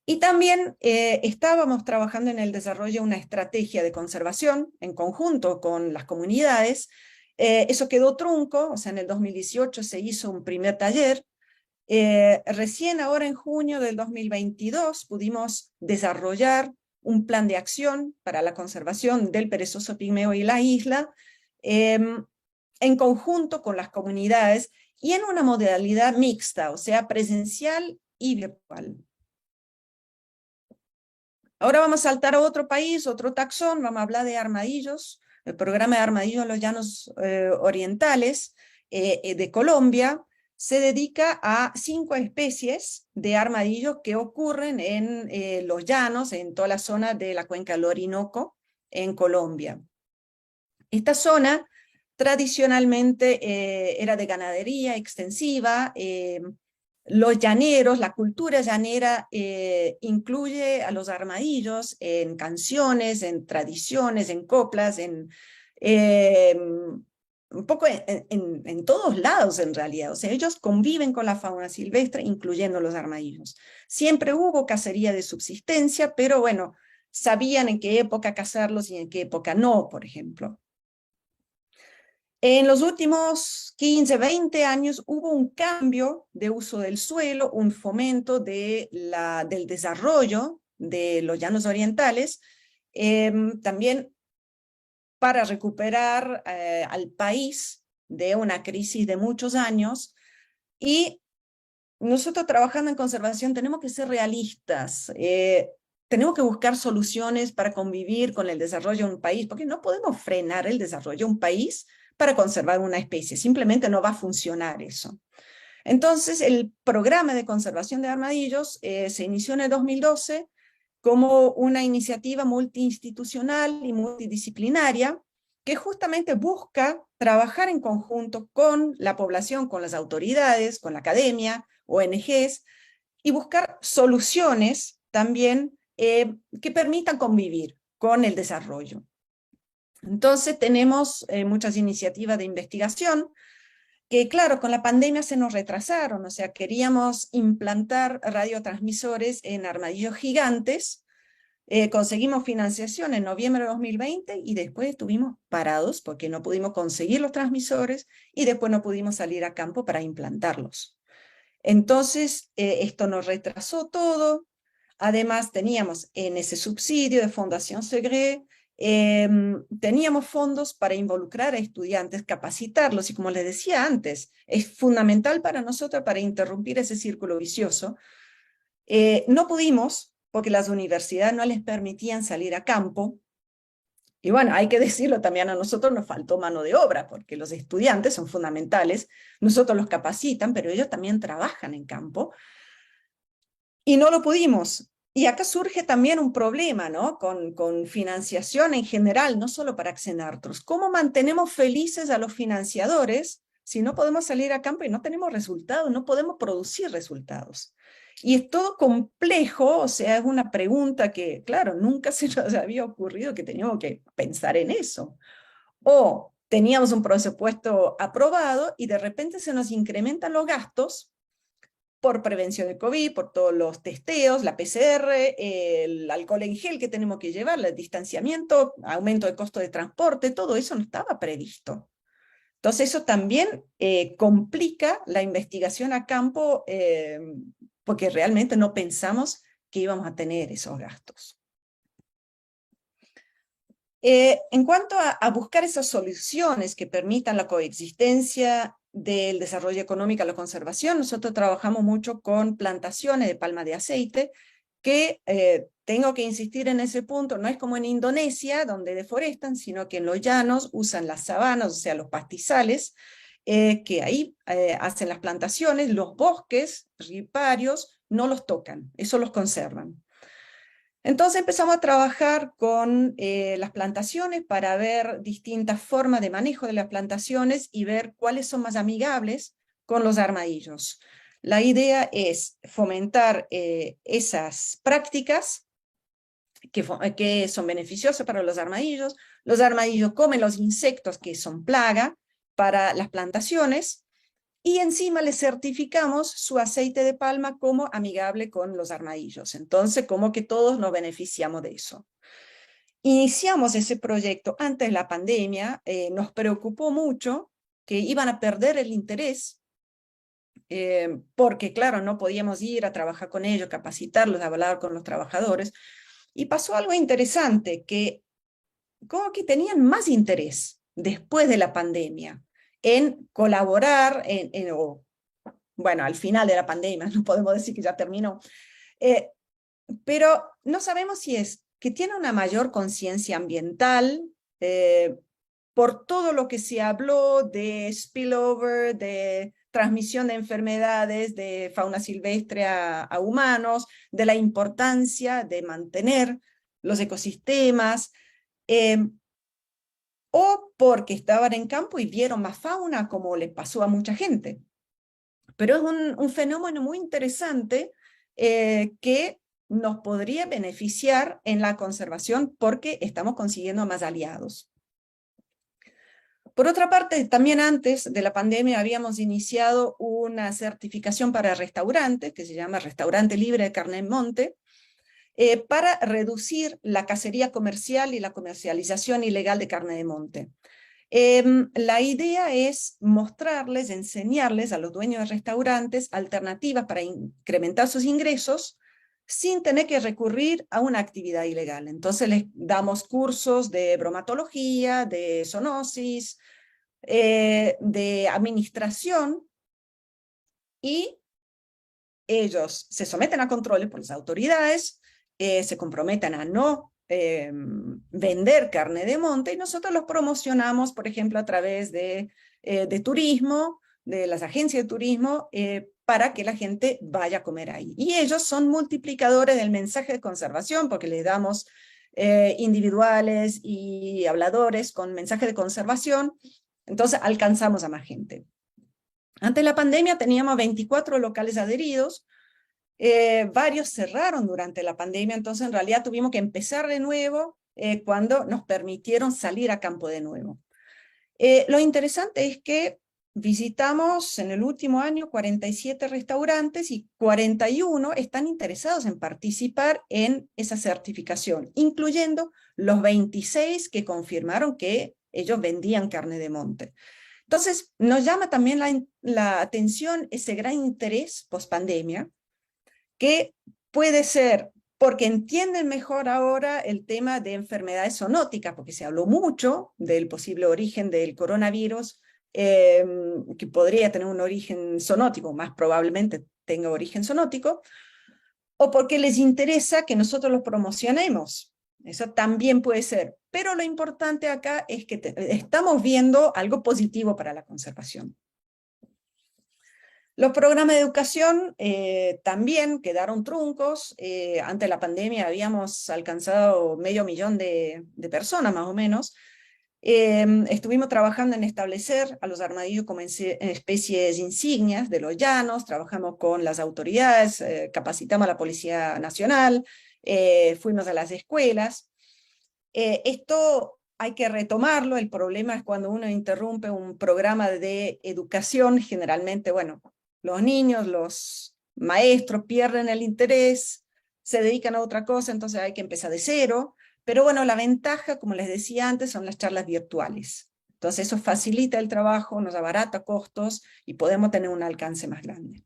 Y también estábamos trabajando en el desarrollo de una estrategia de conservación en conjunto con las comunidades. Eso quedó trunco, o sea, en el 2018 se hizo un primer taller. Recién ahora en junio del 2022 pudimos desarrollar un plan de acción para la conservación del perezoso pigmeo y la isla, en conjunto con las comunidades y en una modalidad mixta, o sea, presencial y virtual. Ahora vamos a saltar a otro país, otro taxón, vamos a hablar de armadillos, el programa de armadillos en los llanos orientales de Colombia. Se dedica a 5 especies de armadillos que ocurren en los llanos, en toda la zona de la cuenca del Orinoco, en Colombia. Esta zona tradicionalmente era de ganadería extensiva. Los llaneros, la cultura llanera incluye a los armadillos en canciones, en tradiciones, en coplas, un poco en todos lados en realidad. O sea, ellos conviven con la fauna silvestre, incluyendo los armadillos. Siempre hubo cacería de subsistencia, pero bueno, sabían en qué época cazarlos y en qué época no, por ejemplo. En los últimos 15, 20 años hubo un cambio de uso del suelo, un fomento del desarrollo de los llanos orientales, también para recuperar al país de una crisis de muchos años. Y nosotros trabajando en conservación tenemos que ser realistas, tenemos que buscar soluciones para convivir con el desarrollo de un país, porque no podemos frenar el desarrollo de un país para conservar una especie, simplemente no va a funcionar eso. Entonces el programa de conservación de armadillos se inició en el 2012 como una iniciativa multiinstitucional y multidisciplinaria que justamente busca trabajar en conjunto con la población, con las autoridades, con la academia, ONGs, y buscar soluciones también que permitan convivir con el desarrollo. Entonces tenemos muchas iniciativas de investigación que, claro, con la pandemia se nos retrasaron, o sea, queríamos implantar radiotransmisores en armadillos gigantes, conseguimos financiación en noviembre de 2020 y después estuvimos parados porque no pudimos conseguir los transmisores y después no pudimos salir a campo para implantarlos. Entonces, esto nos retrasó todo. Además, teníamos en ese subsidio de Fundación Segre, teníamos fondos para involucrar a estudiantes, capacitarlos, y como les decía antes, es fundamental para nosotros para interrumpir ese círculo vicioso. No pudimos, porque las universidades no les permitían salir a campo, y bueno, hay que decirlo también, a nosotros nos faltó mano de obra, porque los estudiantes son fundamentales, nosotros los capacitan, pero ellos también trabajan en campo, y no lo pudimos. Y acá surge también un problema, ¿no? Con financiación en general, no solo para Xenartros. ¿Cómo mantenemos felices a los financiadores si no podemos salir a campo y no tenemos resultados, no podemos producir resultados? Y es todo complejo, o sea, es una pregunta que, claro, nunca se nos había ocurrido que teníamos que pensar en eso. O teníamos un presupuesto aprobado y de repente se nos incrementan los gastos por prevención de COVID, por todos los testeos, la PCR, el alcohol en gel que tenemos que llevar, el distanciamiento, aumento de costo de transporte, todo eso no estaba previsto. Entonces eso también complica la investigación a campo, porque realmente no pensamos que íbamos a tener esos gastos. En cuanto a buscar esas soluciones que permitan la coexistencia del desarrollo económico a la conservación, nosotros trabajamos mucho con plantaciones de palma de aceite, que tengo que insistir en ese punto, no es como en Indonesia, donde deforestan, sino que en los llanos usan las sabanas, o sea, los pastizales, que ahí hacen las plantaciones, los bosques riparios no los tocan, eso los conservan. Entonces empezamos a trabajar con las plantaciones para ver distintas formas de manejo de las plantaciones y ver cuáles son más amigables con los armadillos. La idea es fomentar esas prácticas que son beneficiosas para los armadillos. Los armadillos comen los insectos que son plaga para las plantaciones, y encima le certificamos su aceite de palma como amigable con los armadillos. Entonces, como que todos nos beneficiamos de eso. Iniciamos ese proyecto antes de la pandemia, nos preocupó mucho que iban a perder el interés, porque claro, no podíamos ir a trabajar con ellos, capacitarlos, hablar con los trabajadores, y pasó algo interesante, que como que tenían más interés después de la pandemia en colaborar, bueno, al final de la pandemia, no podemos decir que ya terminó, pero no sabemos si es que tiene una mayor conciencia ambiental, por todo lo que se habló de spillover, de transmisión de enfermedades de fauna silvestre a humanos, de la importancia de mantener los ecosistemas, o porque estaban en campo y vieron más fauna, como les pasó a mucha gente. Pero es un fenómeno muy interesante que nos podría beneficiar en la conservación porque estamos consiguiendo más aliados. Por otra parte, también antes de la pandemia habíamos iniciado una certificación para restaurantes, que se llama Restaurante Libre de Carne en Monte, para reducir la cacería comercial y la comercialización ilegal de carne de monte. La idea es mostrarles, enseñarles a los dueños de restaurantes alternativas para incrementar sus ingresos sin tener que recurrir a una actividad ilegal. Entonces les damos cursos de bromatología, de zoonosis, de administración, y ellos se someten a controles por las autoridades, se comprometen a no vender carne de monte, y nosotros los promocionamos, por ejemplo, a través de turismo, de las agencias de turismo, para que la gente vaya a comer ahí. Y ellos son multiplicadores del mensaje de conservación, porque les damos individuales y habladores con mensaje de conservación, entonces alcanzamos a más gente. Antes de la pandemia teníamos 24 locales adheridos, varios cerraron durante la pandemia, entonces en realidad tuvimos que empezar de nuevo cuando nos permitieron salir a campo de nuevo. Lo interesante es que visitamos en el último año 47 restaurantes y 41 están interesados en participar en esa certificación, incluyendo los 26 que confirmaron que ellos vendían carne de monte. Entonces, nos llama también la atención ese gran interés post-pandemia, que puede ser porque entienden mejor ahora el tema de enfermedades zoonóticas, porque se habló mucho del posible origen del coronavirus, que podría tener un origen zoonótico, más probablemente tenga origen zoonótico, o porque les interesa que nosotros los promocionemos. Eso también puede ser, pero lo importante acá es que estamos viendo algo positivo para la conservación. Los programas de educación también quedaron truncos. Antes de la pandemia habíamos alcanzado 500.000 de personas más o menos. Estuvimos trabajando en establecer a los armadillos como especies insignias de los llanos, trabajamos con las autoridades, capacitamos a la Policía Nacional, fuimos a las escuelas. Esto hay que retomarlo. El problema es cuando uno interrumpe un programa de educación, generalmente, bueno, los niños, los maestros pierden el interés, se dedican a otra cosa, entonces hay que empezar de cero. Pero bueno, la ventaja, como les decía antes, son las charlas virtuales. Entonces eso facilita el trabajo, nos abarata costos y podemos tener un alcance más grande.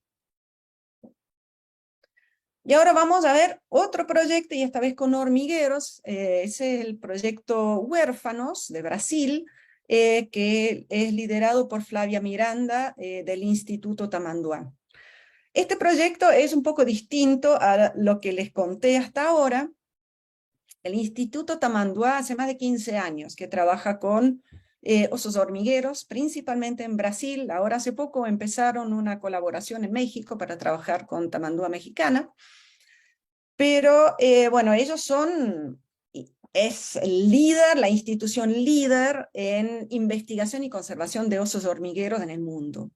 Y ahora vamos a ver otro proyecto, y esta vez con hormigueros. Ese es el proyecto Huérfanos de Brasil, que es liderado por Flavia Miranda del Instituto Tamanduá. Este proyecto es un poco distinto a lo que les conté hasta ahora. El Instituto Tamanduá hace más de 15 años que trabaja con osos hormigueros, principalmente en Brasil. Ahora hace poco empezaron una colaboración en México para trabajar con Tamanduá mexicana. Pero bueno, ellos es el líder, la institución líder en investigación y conservación de osos hormigueros en el mundo.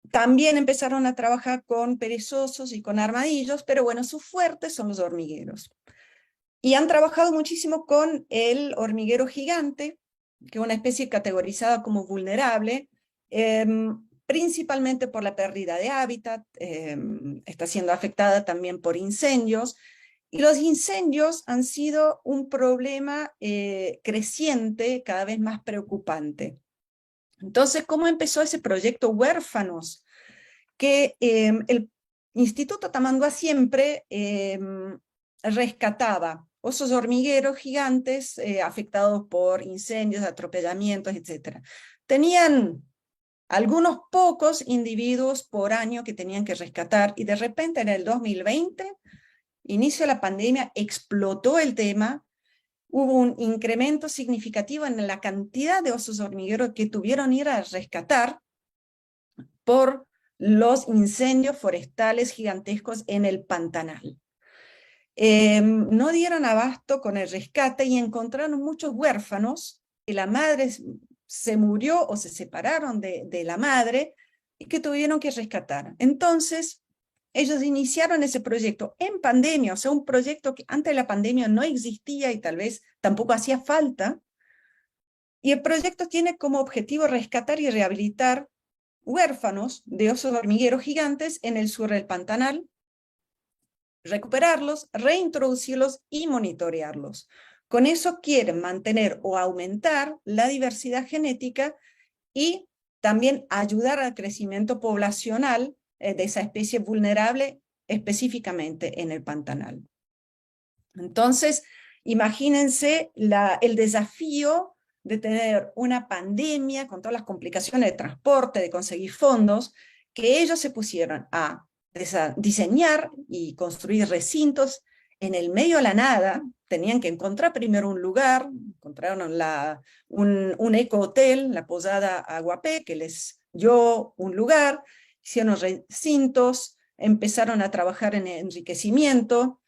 También empezaron a trabajar con perezosos y con armadillos, pero bueno, sus fuertes son los hormigueros. Y han trabajado muchísimo con el hormiguero gigante, que es una especie categorizada como vulnerable, principalmente por la pérdida de hábitat, está siendo afectada también por incendios, y los incendios han sido un problema creciente, cada vez más preocupante. Entonces, ¿cómo empezó ese proyecto Huérfanos? Que el Instituto Tamanduá siempre rescataba osos hormigueros gigantes afectados por incendios, atropellamientos, etc. Tenían algunos pocos individuos por año que tenían que rescatar, y de repente en el 2020, inicio de la pandemia, explotó el tema. Hubo un incremento significativo en la cantidad de osos hormigueros que tuvieron que ir a rescatar por los incendios forestales gigantescos en el Pantanal. No dieron abasto con el rescate y encontraron muchos huérfanos, que la madre se murió o se separaron de la madre y que tuvieron que rescatar. Entonces, ellos iniciaron ese proyecto en pandemia, o sea, un proyecto que antes de la pandemia no existía y tal vez tampoco hacía falta. Y el proyecto tiene como objetivo rescatar y rehabilitar huérfanos de osos hormigueros gigantes en el sur del Pantanal, recuperarlos, reintroducirlos y monitorearlos. Con eso quieren mantener o aumentar la diversidad genética y también ayudar al crecimiento poblacional de esa especie vulnerable, específicamente en el Pantanal. Entonces, imagínense el desafío de tener una pandemia con todas las complicaciones de transporte, de conseguir fondos, que ellos se pusieron a diseñar y construir recintos en el medio de la nada. Tenían que encontrar primero un lugar, encontraron un ecohotel, la Posada Aguapé, que les dio un lugar, hicieron recintos, empezaron a trabajar en enriquecimiento.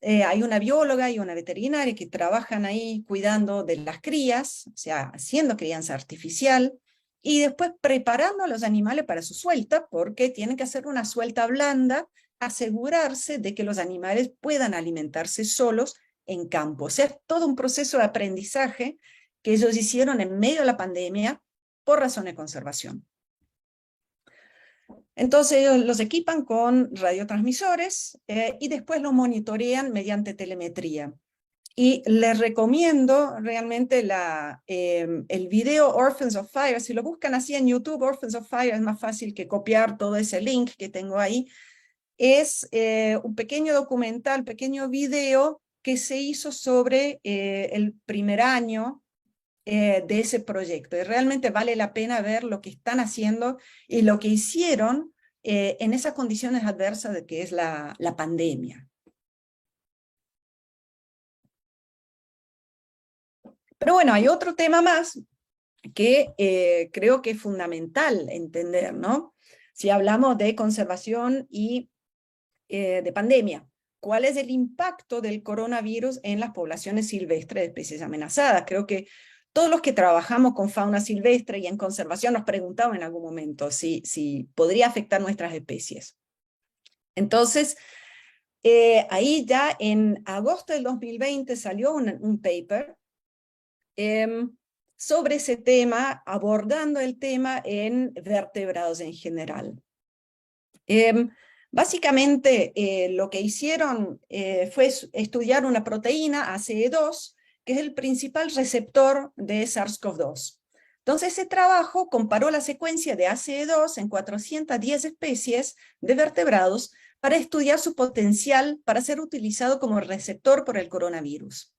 Hay una bióloga y una veterinaria que trabajan ahí cuidando de las crías, o sea, haciendo crianza artificial, y después preparando a los animales para su suelta, porque tienen que hacer una suelta blanda, asegurarse de que los animales puedan alimentarse solos en campo. O sea, es todo un proceso de aprendizaje que ellos hicieron en medio de la pandemia por razones de conservación. Entonces ellos los equipan con radiotransmisores y después los monitorean mediante telemetría. Y les recomiendo realmente el video Orphans of Fire. Si lo buscan así en YouTube, Orphans of Fire, es más fácil que copiar todo ese link que tengo ahí. Es un pequeño documental, pequeño video que se hizo sobre el primer año de ese proyecto. Y realmente vale la pena ver lo que están haciendo y lo que hicieron en esas condiciones adversas de que es la pandemia. Pero bueno, hay otro tema más que creo que es fundamental entender, ¿no? Si hablamos de conservación y de pandemia, ¿cuál es el impacto del coronavirus en las poblaciones silvestres de especies amenazadas? Creo que todos los que trabajamos con fauna silvestre y en conservación nos preguntamos en algún momento si podría afectar nuestras especies. Entonces, ahí ya en agosto del 2020 salió un paper sobre ese tema, abordando el tema en vertebrados en general. Básicamente lo que hicieron fue estudiar una proteína, ACE2, que es el principal receptor de SARS-CoV-2. Entonces ese trabajo comparó la secuencia de ACE2 en 410 especies de vertebrados para estudiar su potencial para ser utilizado como receptor por el coronavirus.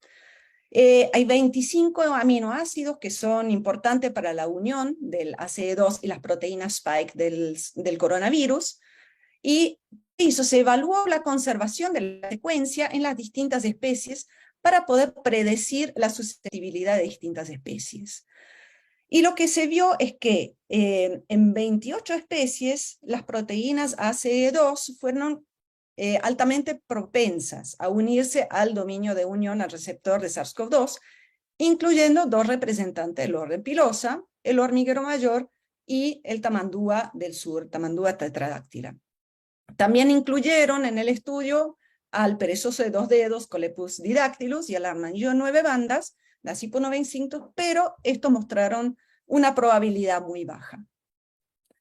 Hay 25 aminoácidos que son importantes para la unión del ACE2 y las proteínas spike del coronavirus, y se evaluó la conservación de la secuencia en las distintas especies para poder predecir la susceptibilidad de distintas especies. Y lo que se vio es que en 28 especies las proteínas ACE2 fueron altamente propensas a unirse al dominio de unión al receptor de SARS-CoV-2, incluyendo 2 representantes del orden pilosa, el hormiguero mayor y el tamandúa del sur, tamandúa tetradáctila. También incluyeron en el estudio al perezoso de 2 dedos, Colepus didactylus, y al armadillo de 9 bandas, Dasypo novencinctus, pero estos mostraron una probabilidad muy baja.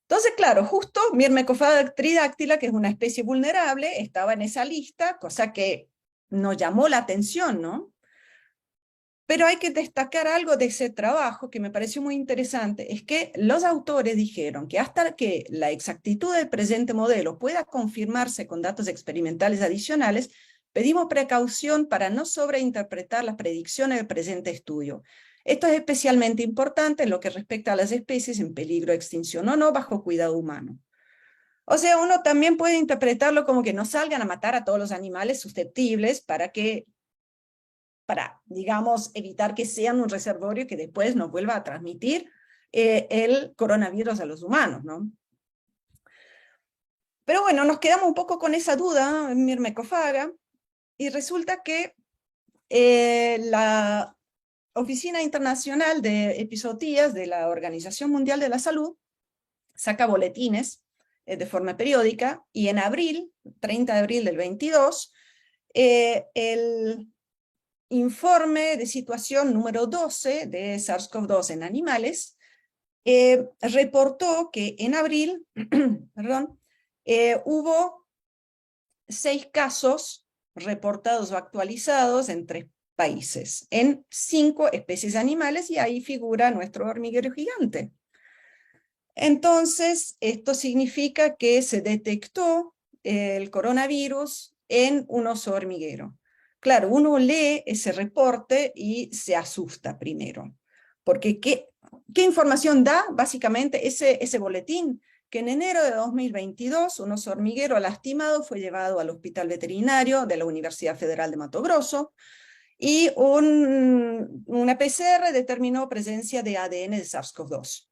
Entonces, claro, justo Myrmecophagua tridáctila, que es una especie vulnerable, estaba en esa lista, cosa que nos llamó la atención, ¿no? Pero hay que destacar algo de ese trabajo que me pareció muy interesante, es que los autores dijeron que hasta que la exactitud del presente modelo pueda confirmarse con datos experimentales adicionales, pedimos precaución para no sobreinterpretar las predicciones del presente estudio. Esto es especialmente importante en lo que respecta a las especies en peligro de extinción o no bajo cuidado humano. O sea, uno también puede interpretarlo como que no salgan a matar a todos los animales susceptibles para, digamos, evitar que sean un reservorio que después nos vuelva a transmitir el coronavirus a los humanos, ¿no? Pero bueno, nos quedamos un poco con esa duda en Myrmecophagua, y resulta que la Oficina Internacional de Epizootías de la Organización Mundial de la Salud saca boletines de forma periódica, y en abril, 30 de abril del 22, el informe de situación número 12 de SARS-CoV-2 en animales reportó que en abril perdón, hubo 6 casos reportados o actualizados en 3 países, en 5 especies animales, y ahí figura nuestro hormiguero gigante. Entonces, esto significa que se detectó el coronavirus en un oso hormiguero. Claro, uno lee ese reporte y se asusta primero, porque ¿qué información da básicamente ese boletín? Que en enero de 2022 un oso hormiguero lastimado fue llevado al hospital veterinario de la Universidad Federal de Mato Grosso, y una PCR determinó presencia de ADN de SARS-CoV-2.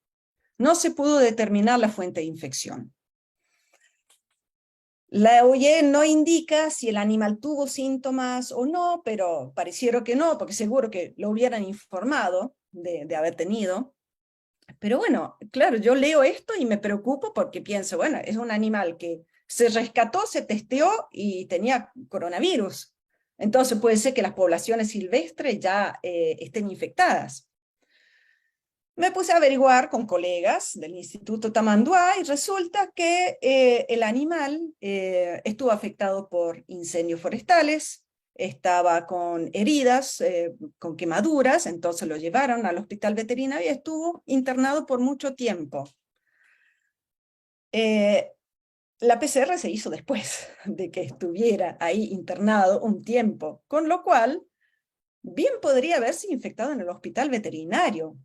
No se pudo determinar la fuente de infección. La OIE no indica si el animal tuvo síntomas o no, pero pareciera que no, porque seguro que lo hubieran informado de haber tenido. Pero bueno, claro, yo leo esto y me preocupo porque pienso, bueno, es un animal que se rescató, se testeó y tenía coronavirus. Entonces puede ser que las poblaciones silvestres ya estén infectadas. Me puse a averiguar con colegas del Instituto Tamanduá, y resulta que el animal estuvo afectado por incendios forestales, estaba con heridas, con quemaduras, entonces lo llevaron al hospital veterinario y estuvo internado por mucho tiempo. La PCR se hizo después de que estuviera ahí internado un tiempo, con lo cual bien podría haberse infectado en el hospital veterinario.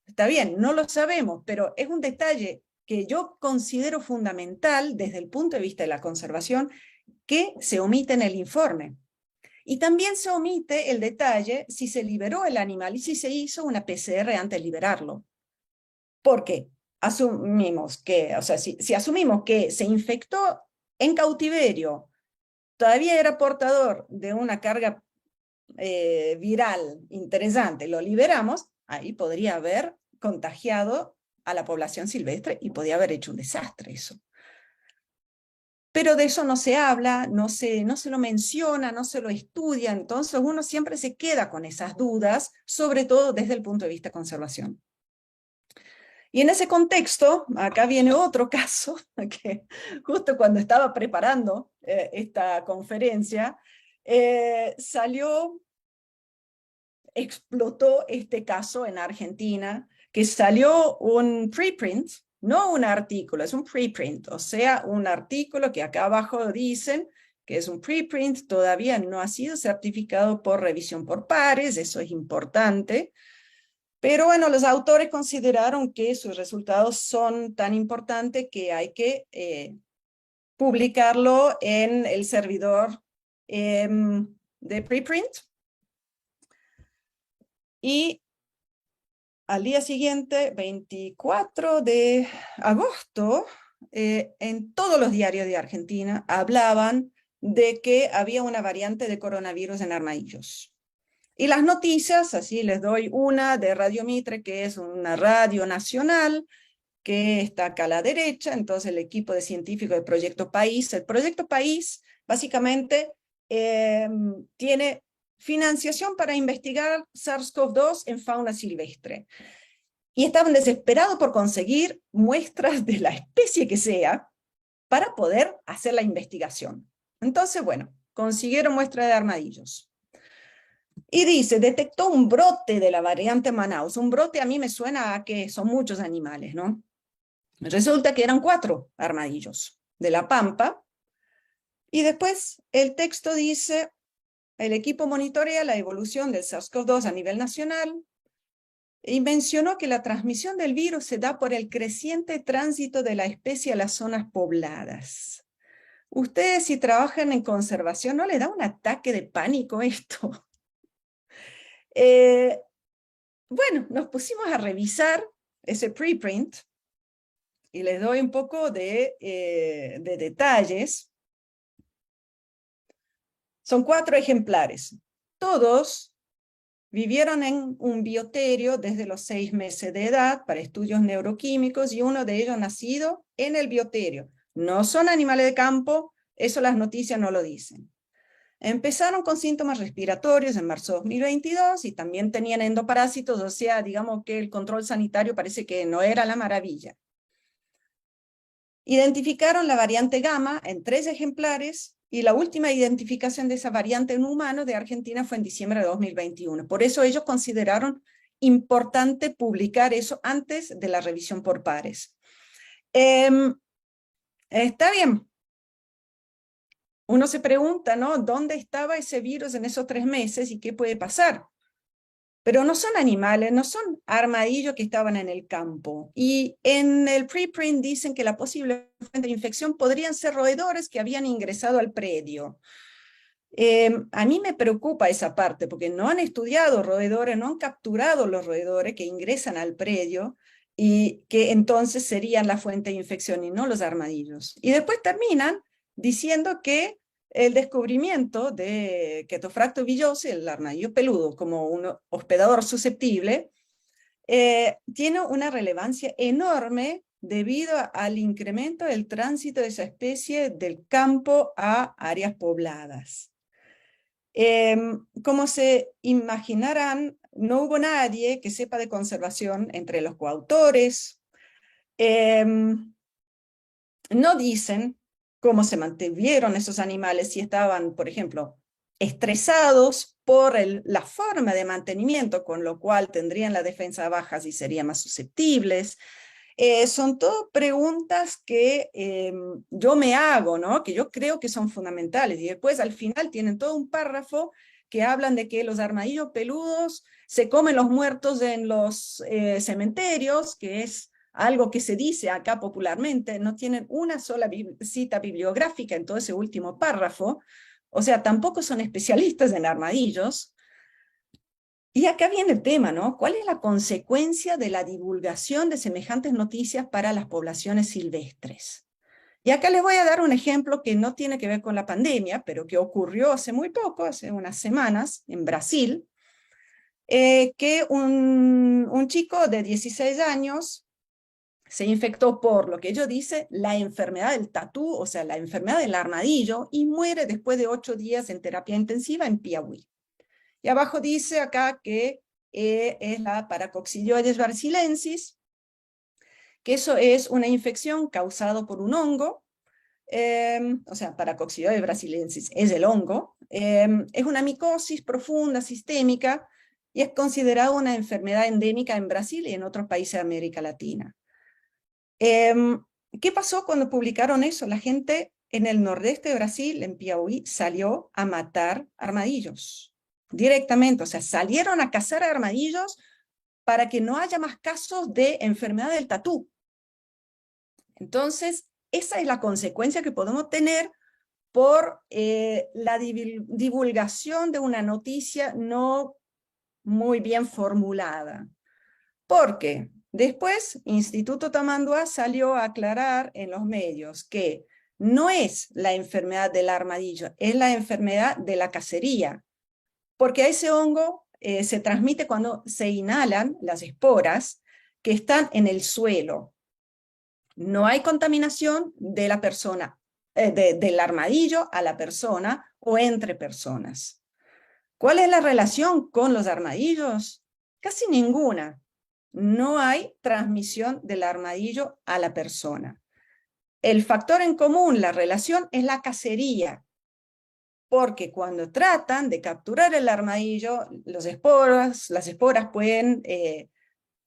Está bien, no lo sabemos, pero es un detalle que yo considero fundamental desde el punto de vista de la conservación, que se omite en el informe. Y también se omite el detalle si se liberó el animal y si se hizo una PCR antes de liberarlo. ¿Por qué? Asumimos que, o sea, si asumimos que se infectó en cautiverio, todavía era portador de una carga viral interesante, lo liberamos, ahí podría haber contagiado a la población silvestre y podía haber hecho un desastre eso. Pero de eso no se habla, no se lo menciona, no se lo estudia, entonces uno siempre se queda con esas dudas, sobre todo desde el punto de vista de conservación. Y en ese contexto, acá viene otro caso, que justo cuando estaba preparando esta conferencia, explotó este caso en Argentina, que salió un preprint, no un artículo, es un preprint, o sea, un artículo que acá abajo dicen que es un preprint, todavía no ha sido certificado por revisión por pares, eso es importante, pero bueno, los autores consideraron que sus resultados son tan importantes que hay que publicarlo en el servidor de preprint. Y al día siguiente, 24 de agosto, en todos los diarios de Argentina hablaban de que había una variante de coronavirus en Armadillos. Y las noticias, así les doy una de Radio Mitre, que es una radio nacional, que está acá a la derecha, entonces el equipo de científicos del Proyecto País. El Proyecto País básicamente tiene financiación para investigar SARS-CoV-2 en fauna silvestre. Y estaban desesperados por conseguir muestras de la especie que sea para poder hacer la investigación. Entonces, bueno, consiguieron muestras de armadillos. Y dice, detectó un brote de la variante Manaus. Un brote a mí me suena a que son muchos animales, ¿no? Resulta que eran 4 armadillos de La Pampa. Y después el texto dice, el equipo monitorea la evolución del SARS-CoV-2 a nivel nacional y mencionó que la transmisión del virus se da por el creciente tránsito de la especie a las zonas pobladas. Ustedes, si trabajan en conservación, ¿no les da un ataque de pánico esto? Bueno, nos pusimos a revisar ese preprint y les doy un poco de detalles. Son 4 ejemplares. Todos vivieron en un bioterio desde los 6 meses de edad para estudios neuroquímicos y uno de ellos nacido en el bioterio. No son animales de campo, eso las noticias no lo dicen. Empezaron con síntomas respiratorios en marzo de 2022 y también tenían endoparásitos, o sea, digamos que el control sanitario parece que no era la maravilla. Identificaron la variante gamma en 3 ejemplares y la última identificación de esa variante en humanos de Argentina fue en diciembre de 2021. Por eso ellos consideraron importante publicar eso antes de la revisión por pares. Está bien. Uno se pregunta, ¿no? ¿Dónde estaba ese virus en esos 3 meses y qué puede pasar? Pero no son animales, no son armadillos que estaban en el campo. Y en el preprint dicen que la posible fuente de infección podrían ser roedores que habían ingresado al predio. A mí me preocupa esa parte, porque no han estudiado roedores, no han capturado los roedores que ingresan al predio, y que entonces serían la fuente de infección y no los armadillos. Y después terminan diciendo que el descubrimiento de Chaetophractos villosi, el armadillo peludo, como un hospedador susceptible, tiene una relevancia enorme debido al incremento del tránsito de esa especie del campo a áreas pobladas. Como se imaginarán, no hubo nadie que sepa de conservación entre los coautores. No dicen cómo se mantuvieron esos animales, si estaban, por ejemplo, estresados por la forma de mantenimiento, con lo cual tendrían la defensa baja y serían más susceptibles. Son todas preguntas que yo me hago, ¿no? Que yo creo que son fundamentales. Y después al final tienen todo un párrafo que hablan de que los armadillos peludos se comen los muertos en los cementerios, que es algo que se dice acá popularmente. No tienen una sola cita bibliográfica en todo ese último párrafo. O sea, tampoco son especialistas en armadillos. Y acá viene el tema, ¿no? ¿Cuál es la consecuencia de la divulgación de semejantes noticias para las poblaciones silvestres? Y acá les voy a dar un ejemplo que no tiene que ver con la pandemia, pero que ocurrió hace muy poco, hace unas semanas, en Brasil, que un chico de 16 años se infectó por lo que ellos dicen la enfermedad del tatú, o sea, la enfermedad del armadillo, y muere después de 8 días en terapia intensiva en Piauí. Y abajo dice acá que es la Paracoccilioides brasilensis, que eso es una infección causada por un hongo, o sea, Paracoccidioides brasiliensis es el hongo, es una micosis profunda, sistémica, y es considerada una enfermedad endémica en Brasil y en otros países de América Latina. ¿Qué pasó cuando publicaron eso? La gente en el nordeste de Brasil, en Piauí, salió a matar armadillos directamente, o sea, salieron a cazar armadillos para que no haya más casos de enfermedad del tatú. Entonces, esa es la consecuencia que podemos tener por la divulgación de una noticia no muy bien formulada. Porque después Instituto Tamanduá salió a aclarar en los medios que no es la enfermedad del armadillo, es la enfermedad de la cacería. Porque a ese hongo se transmite cuando se inhalan las esporas que están en el suelo. No hay contaminación de la persona, del armadillo a la persona o entre personas. ¿Cuál es la relación con los armadillos? Casi ninguna. No hay transmisión del armadillo a la persona. El factor en común, la relación, es la cacería. Porque cuando tratan de capturar el armadillo, las esporas pueden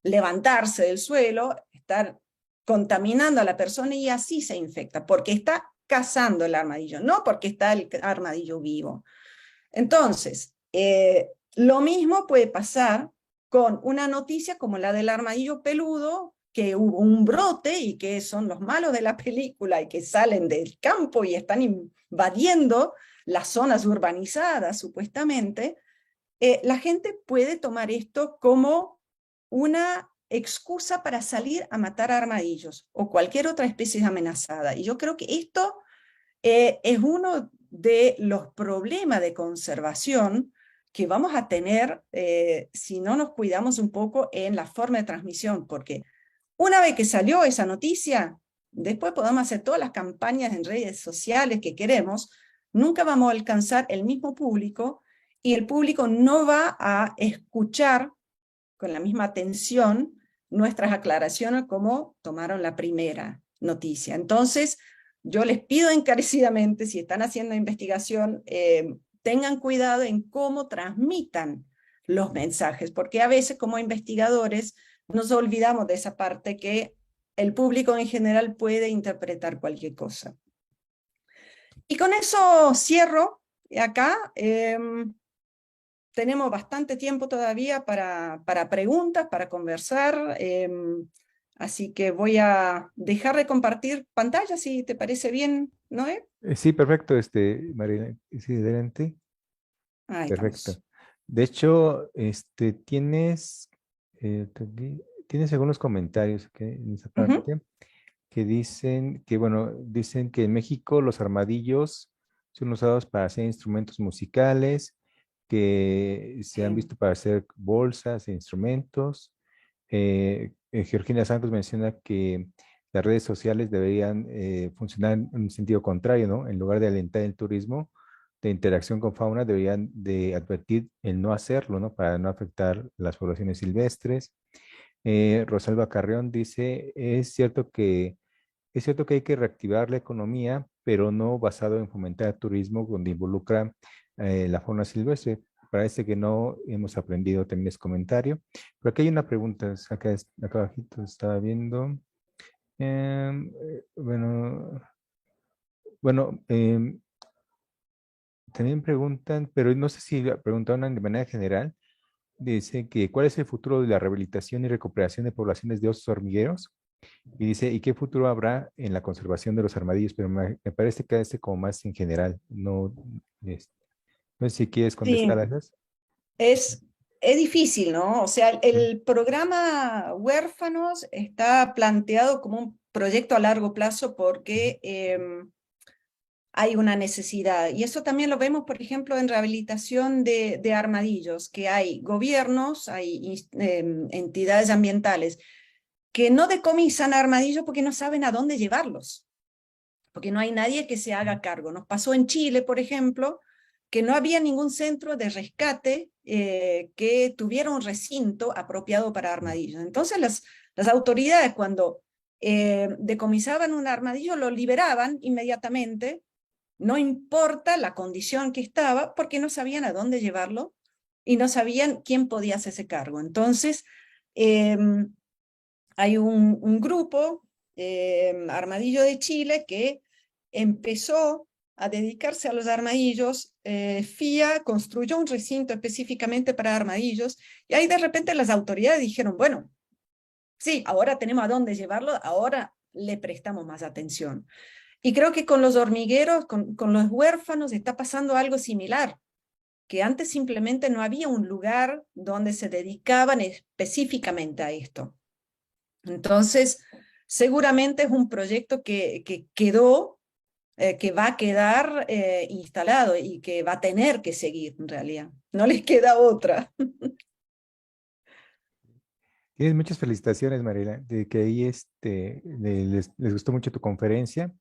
levantarse del suelo, estar contaminando a la persona y así se infecta, porque está cazando el armadillo, no porque está el armadillo vivo. Entonces, lo mismo puede pasar con una noticia como la del armadillo peludo, que hubo un brote y que son los malos de la película y que salen del campo y están invadiendo las zonas urbanizadas, supuestamente. La gente puede tomar esto como una excusa para salir a matar armadillos o cualquier otra especie amenazada. Y yo creo que esto es uno de los problemas de conservación que vamos a tener si no nos cuidamos un poco en la forma de transmisión, porque una vez que salió esa noticia, después podemos hacer todas las campañas en redes sociales que queremos, nunca vamos a alcanzar el mismo público y el público no va a escuchar con la misma atención nuestras aclaraciones como tomaron la primera noticia. Entonces, yo les pido encarecidamente, si están haciendo investigación, tengan cuidado en cómo transmitan los mensajes, porque a veces como investigadores nos olvidamos de esa parte que el público en general puede interpretar cualquier cosa. Y con eso cierro acá. Tenemos bastante tiempo todavía para preguntas, para conversar, así que voy a dejar de compartir pantalla, si te parece bien, Noé. Sí, perfecto, María, sí, adelante. Ahí Perfecto. estamos. De hecho, tienes algunos comentarios en esa parte que dicen que, bueno, dicen que en México los armadillos son usados para hacer instrumentos musicales, que se han visto para hacer bolsas e instrumentos. Georgina Santos menciona que las redes sociales deberían funcionar en un sentido contrario, ¿no? En lugar de alentar el turismo de interacción con fauna, deberían de advertir el no hacerlo, ¿no? Para no afectar las poblaciones silvestres. Rosalba Carrión dice, es cierto que hay que reactivar la economía, pero no basado en fomentar el turismo donde involucra la fauna silvestre. Parece que no hemos aprendido también ese comentario. Pero aquí hay una pregunta, acá abajito estaba viendo. Bueno, también preguntan, pero no sé si preguntaron de manera general, dice que ¿cuál es el futuro de la rehabilitación y recuperación de poblaciones de osos hormigueros? Y dice, ¿y qué futuro habrá en la conservación de los armadillos? Pero me parece que como más en general, no, no sé si quieres contestar Sí, a esas. es difícil, ¿no? O sea, el programa Huérfanos está planteado como un proyecto a largo plazo porque hay una necesidad. Y eso también lo vemos, por ejemplo, en rehabilitación de armadillos, que hay gobiernos, hay entidades ambientales que no decomisan armadillos porque no saben a dónde llevarlos, porque no hay nadie que se haga cargo. Nos pasó en Chile, por ejemplo, que no había ningún centro de rescate que tuviera un recinto apropiado para armadillos. Entonces las autoridades, cuando decomisaban un armadillo, lo liberaban inmediatamente, no importa la condición que estaba, porque no sabían a dónde llevarlo y no sabían quién podía hacerse cargo. Entonces, hay un grupo, Armadillo de Chile, que empezó a dedicarse a los armadillos. FIA construyó un recinto específicamente para armadillos, y ahí de repente las autoridades dijeron, bueno, sí, ahora tenemos a dónde llevarlo, ahora le prestamos más atención. Y creo que con los hormigueros, con los huérfanos, está pasando algo similar, que antes simplemente no había un lugar donde se dedicaban específicamente a esto. Entonces, seguramente es un proyecto que quedó, que va a quedar instalado y que va a tener que seguir en realidad. No les queda otra. Tienes muchas felicitaciones, Mariela, de que ahí les gustó mucho tu conferencia.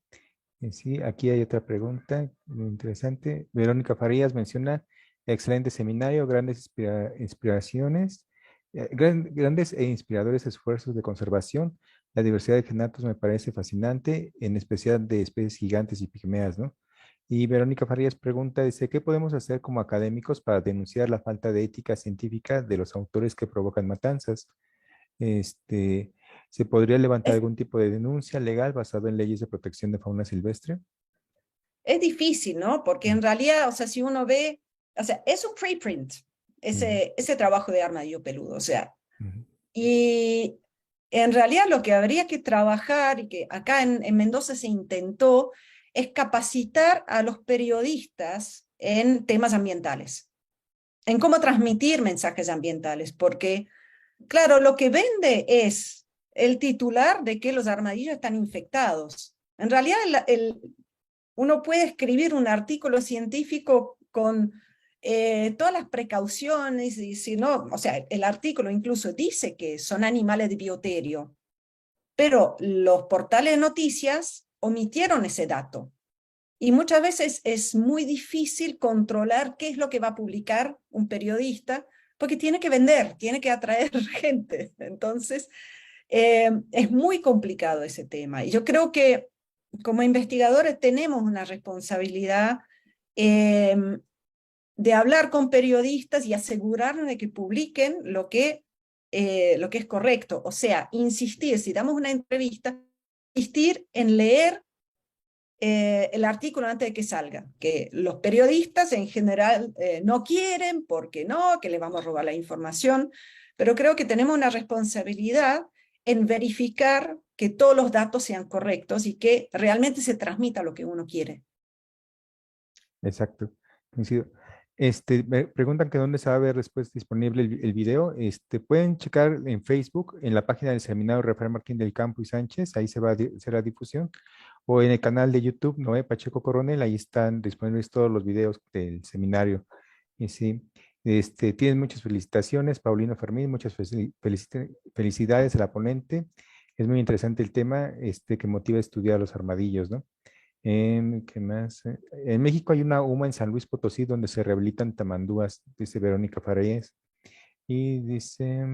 Sí, aquí hay otra pregunta muy interesante. Verónica Farías menciona excelente seminario, grandes inspiraciones, grandes e inspiradores esfuerzos de conservación. La diversidad de genatos me parece fascinante, en especial de especies gigantes y pigmeas, ¿no? Y Verónica Farías pregunta, dice, ¿qué podemos hacer como académicos para denunciar la falta de ética científica de los autores que provocan matanzas? Este, ¿Se podría levantar Es, algún tipo de denuncia legal basado en leyes de protección de fauna silvestre? es difícil, ¿no? Porque en realidad, o sea, si uno ve, o sea, es un preprint, Ujú, ese trabajo de armadillo peludo, o sea, ujú. y en realidad lo que habría que trabajar, y que acá en Mendoza se intentó, es capacitar a los periodistas en temas ambientales, en cómo transmitir mensajes ambientales, porque, claro, lo que vende es el titular de que los armadillos están infectados. En realidad, uno puede escribir un artículo científico con todas las precauciones, y si no, o sea, el artículo incluso dice que son animales de bioterio, pero los portales de noticias omitieron ese dato. Y muchas veces es muy difícil controlar qué es lo que va a publicar un periodista, porque tiene que vender, tiene que atraer gente. Entonces, es muy complicado ese tema. Y yo creo que como investigadores tenemos una responsabilidad eh, de hablar con periodistas y asegurarnos de que publiquen lo que es correcto. O sea, insistir, si damos una entrevista, insistir en leer el artículo antes de que salga, que los periodistas en general no quieren, porque no, que les vamos a robar la información, pero creo que tenemos una responsabilidad en verificar que todos los datos sean correctos y que realmente se transmita lo que uno quiere. Exacto. Coincido. Me preguntan que dónde se va a ver después disponible el video. Pueden checar en Facebook, en la página del seminario Rafael Martín del Campo y Sánchez, ahí se va a hacer la difusión, o en el canal de YouTube Noé Pacheco Coronel, ahí están disponibles todos los videos del seminario. Y sí, tienes muchas felicitaciones, Paulino Fermín, muchas felicidades a la ponente. Es muy interesante el tema, que motiva a estudiar los armadillos, ¿no? ¿Qué más? En México hay una UMA en San Luis Potosí donde se rehabilitan tamandúas, dice Verónica Farías. Y dice,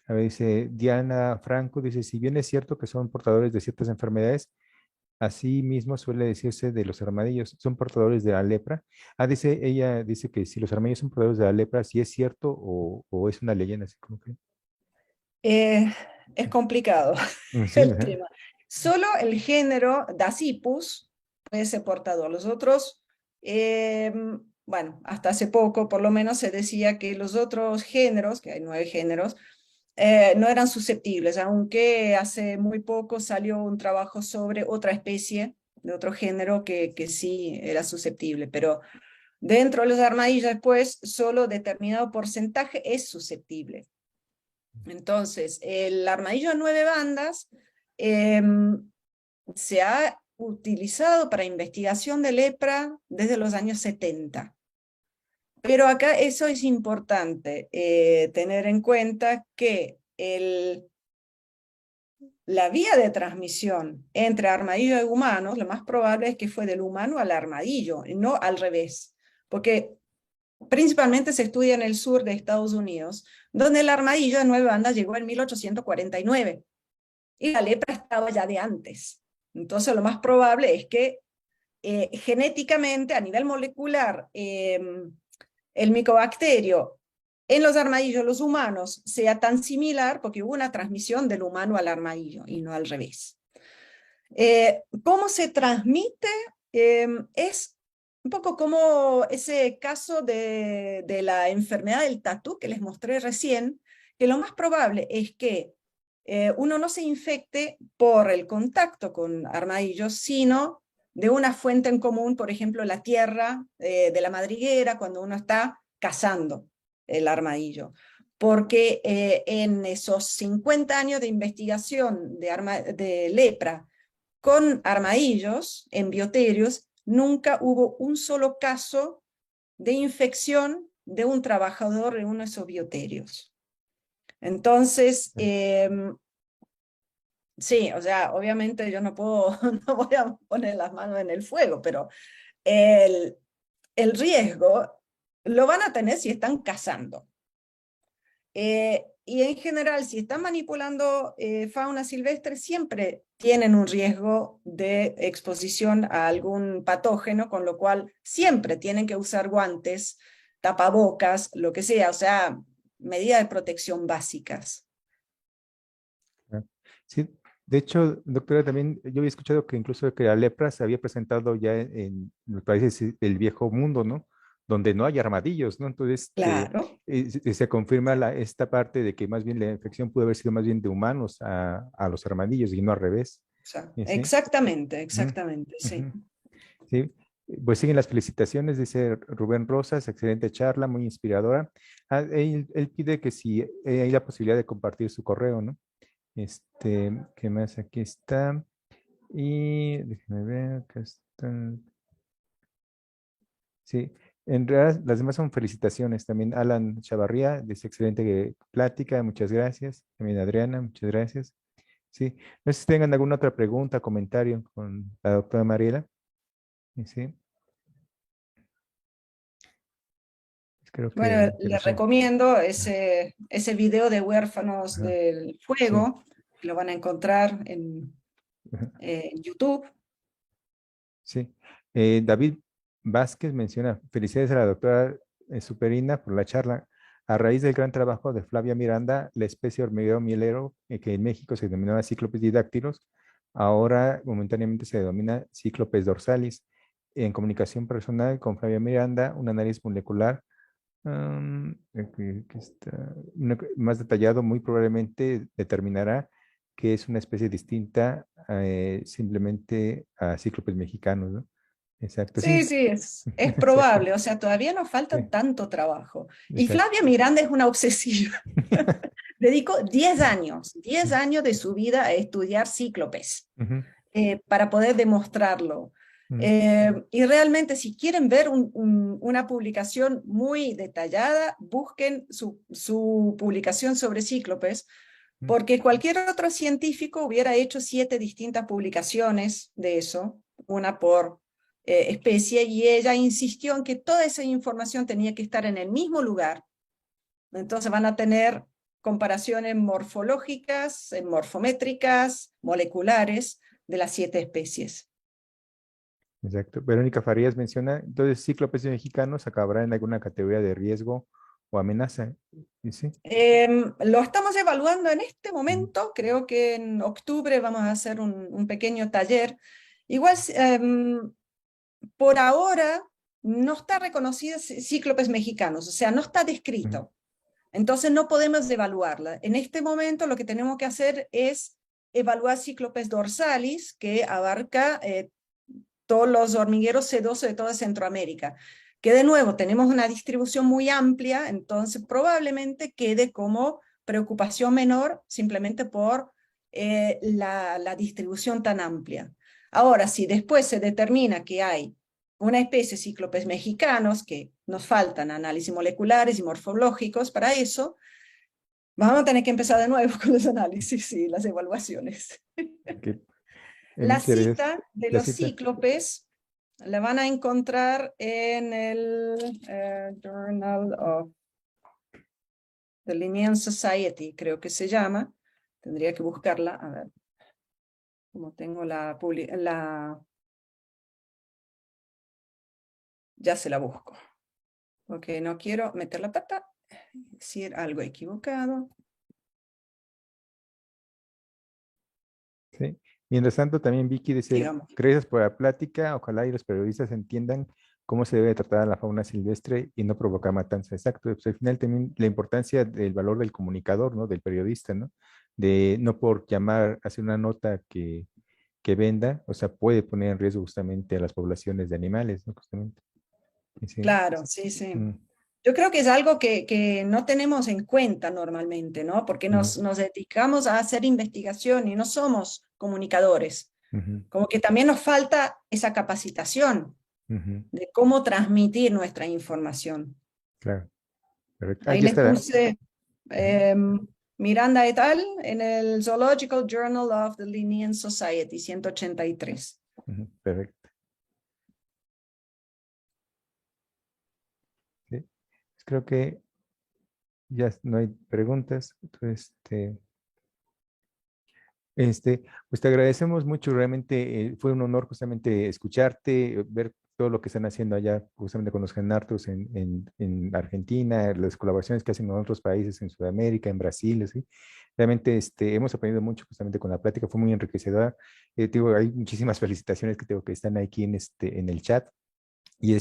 a ver, dice Diana Franco, dice, si bien es cierto que son portadores de ciertas enfermedades, así mismo suele decirse de los armadillos, son portadores de la lepra. Ah, dice, ella dice que si los armadillos son portadores de la lepra, si es cierto o es una leyenda, así como que. Eh, es complicado Sí, el ajá. tema. Solo el género Dasypus puede ser portador. Los otros, bueno, hasta hace poco por lo menos se decía que los otros géneros, que hay 9 géneros, no eran susceptibles, aunque hace muy poco salió un trabajo sobre otra especie de otro género que sí era susceptible, pero dentro de los armadillos después solo determinado porcentaje es susceptible. Entonces, el armadillo de 9 bandas se ha utilizado para investigación de lepra desde los años 70. Pero acá eso es importante, tener en cuenta que la vía de transmisión entre armadillo y humanos, lo más probable es que fue del humano al armadillo, no al revés. Porque principalmente se estudia en el sur de Estados Unidos, donde el armadillo de 9 bandas llegó en 1849. y la lepra estaba ya de antes. Entonces lo más probable es que genéticamente, a nivel molecular, el micobacterio en los armadillos, los humanos, sea tan similar, porque hubo una transmisión del humano al armadillo y no al revés. ¿Cómo se transmite? Es un poco como ese caso de la enfermedad del tatú que les mostré recién, que lo más probable es que uno no se infecte por el contacto con armadillos, sino de una fuente en común, por ejemplo, la tierra de la madriguera, cuando uno está cazando el armadillo. Porque en esos 50 años de investigación de lepra con armadillos en bioterios, nunca hubo un solo caso de infección de un trabajador en uno de esos bioterios. Entonces, sí, o sea, obviamente yo no puedo, no voy a poner las manos en el fuego, pero el riesgo lo van a tener si están cazando. Y en general, si están manipulando fauna silvestre, siempre tienen un riesgo de exposición a algún patógeno, con lo cual siempre tienen que usar guantes, tapabocas, lo que sea, o sea, medidas de protección básicas. Sí, de hecho, doctora, también yo había escuchado que incluso que la lepra se había presentado ya en los países del viejo mundo, ¿no? Donde no hay armadillos, ¿no? Entonces, Claro. se confirma esta parte de que más bien la infección pudo haber sido más bien de humanos a los armadillos y no al revés. O sea, ¿Sí? exactamente, Ujú, exactamente, sí. ujú. Sí, pues siguen las felicitaciones, dice Rubén Rosas, excelente charla, muy inspiradora. Ah, él pide que si hay la posibilidad de compartir su correo, ¿no? ¿Qué más? Aquí está. Y déjeme ver, acá están. Sí, en realidad las demás son felicitaciones. También Alan Chavarría dice excelente plática, muchas gracias. También Adriana, muchas gracias. Sí, no sé si tengan alguna otra pregunta, comentario con la doctora Mariela. Sí, creo Bueno, que les resuelve. recomiendo ese video de Huérfanos Ajá, del sí. Fuego, que lo van a encontrar en Ajá. YouTube. Sí. David Vázquez menciona, felicidades a la doctora Superina por la charla. A raíz del gran trabajo de Flavia Miranda, la especie hormiguero mielero, que en México se denominaba Cíclopes didáctilos, ahora momentáneamente se denomina Cíclopes dorsalis. En comunicación personal con Flavia Miranda, un análisis molecular aquí está, más detallado muy probablemente determinará que es una especie distinta simplemente a cíclopes mexicanos, ¿no? Exacto, Sí, sí. sí, es Exacto, probable, o sea, todavía nos falta sí, tanto trabajo. Y exacto. Flavia Miranda es una obsesiva. Dedicó 10 años de su vida a estudiar cíclopes Ujú, para poder demostrarlo. ujú, Y realmente, si quieren ver una publicación muy detallada, busquen su publicación sobre cíclopes, ujú. porque cualquier otro científico hubiera hecho 7 distintas publicaciones de eso, una por especie, y ella insistió en que toda esa información tenía que estar en el mismo lugar. Entonces van a tener comparaciones morfológicas, morfométricas, moleculares de las 7 especies. Exacto. Verónica Farías menciona, entonces cíclopes mexicanos acabará en alguna categoría de riesgo o amenaza. ¿Y sí? Lo estamos evaluando en este Ujú, momento, creo que en octubre vamos a hacer un pequeño taller. Igual, por ahora no está reconocido cíclopes mexicanos, o sea, no está ujú, descrito. Entonces no podemos evaluarla. En este momento lo que tenemos que hacer es evaluar cíclopes dorsalis, que abarca todos los hormigueros sedosos de toda Centroamérica. Que de nuevo tenemos una distribución muy amplia, entonces probablemente quede como preocupación menor simplemente por la distribución tan amplia. Ahora, si después se determina que hay una especie de cíclopes mexicanos, que nos faltan análisis moleculares y morfológicos para eso, vamos a tener que empezar de nuevo con los análisis y las evaluaciones. ok. La Muchas gracias. cita de La los cita. cíclopes la van a encontrar en el Journal of the Linnean Society, creo que se llama. Tendría que buscarla. A ver. como tengo ya se la busco, porque no quiero meter la pata, decir algo equivocado. Sí. Mientras tanto, también Vicky dice, Digamos. gracias por la plática, ojalá y los periodistas entiendan cómo se debe tratar a la fauna silvestre y no provocar matanza. Exacto, pues al final también la importancia del valor del comunicador, ¿no? Del periodista, ¿no? De no por llamar, hacer una nota que venda, o sea, puede poner en riesgo justamente a las poblaciones de animales, ¿no? Justamente. Sí. Claro, sí, sí. Mm, Yo creo que es algo que no tenemos en cuenta normalmente, ¿no? Porque nos dedicamos a hacer investigación y no somos comunicadores. ujú, Como que también nos falta esa capacitación ujú, de cómo transmitir nuestra información. claro, perfecto. Ahí Aquí les estará. puse Miranda et al. En el Zoological Journal of the Linnean Society, 183. Ujú, perfecto. Sí. Pues creo que ya no hay preguntas. Entonces, pues te agradecemos mucho, realmente fue un honor justamente escucharte, ver todo lo que están haciendo allá justamente con los Genartos en Argentina, las colaboraciones que hacen con otros países en Sudamérica, en Brasil, ¿sí? Realmente hemos aprendido mucho justamente con la plática, fue muy enriquecedora. Digo, hay muchísimas felicitaciones que tengo que están aquí en el chat. Y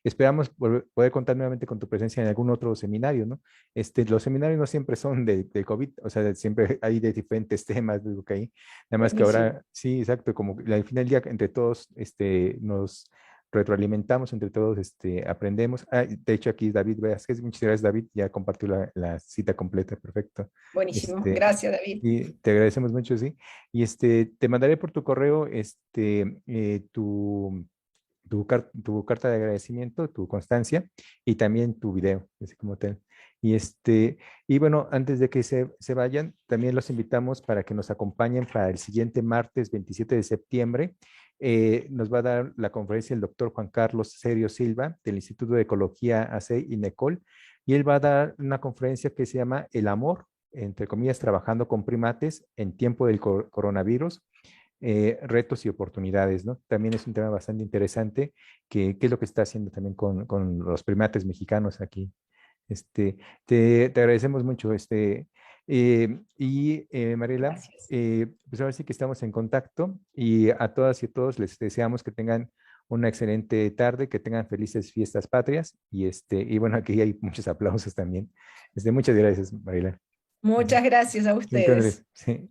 esperamos poder contar nuevamente con tu presencia en algún otro seminario, ¿no? Los seminarios no siempre son de COVID, o sea, siempre hay de diferentes temas, digo que hay. Nada más que Buenísimo. ahora, sí, exacto, como al final del día, entre todos, nos retroalimentamos, entre todos, aprendemos. Ah, de hecho, aquí David Vázquez, muchas gracias, David, ya compartió la cita completa, perfecto. Buenísimo. Este, Gracias, David. y te agradecemos mucho, sí. Y te mandaré por tu correo, tu carta de agradecimiento, tu constancia y también tu video, así como tal. Y, y bueno, antes de que se vayan, también los invitamos para que nos acompañen para el siguiente martes 27 de septiembre. Nos va a dar la conferencia el doctor Juan Carlos Serio Silva del Instituto de Ecología ACE y NECOL, y él va a dar una conferencia que se llama El amor, entre comillas, trabajando con primates en tiempo del coronavirus, retos y oportunidades, ¿no? También es un tema bastante interesante, qué es lo que está haciendo también con los primates mexicanos aquí. Este, te agradecemos mucho, Mariela, Gracias. pues ahora sí que estamos en contacto y a todas y a todos les deseamos que tengan una excelente tarde, que tengan felices fiestas patrias y bueno, aquí hay muchos aplausos también. Muchas gracias, Mariela. Muchas gracias a Siempre, Andrés. ustedes. Sí.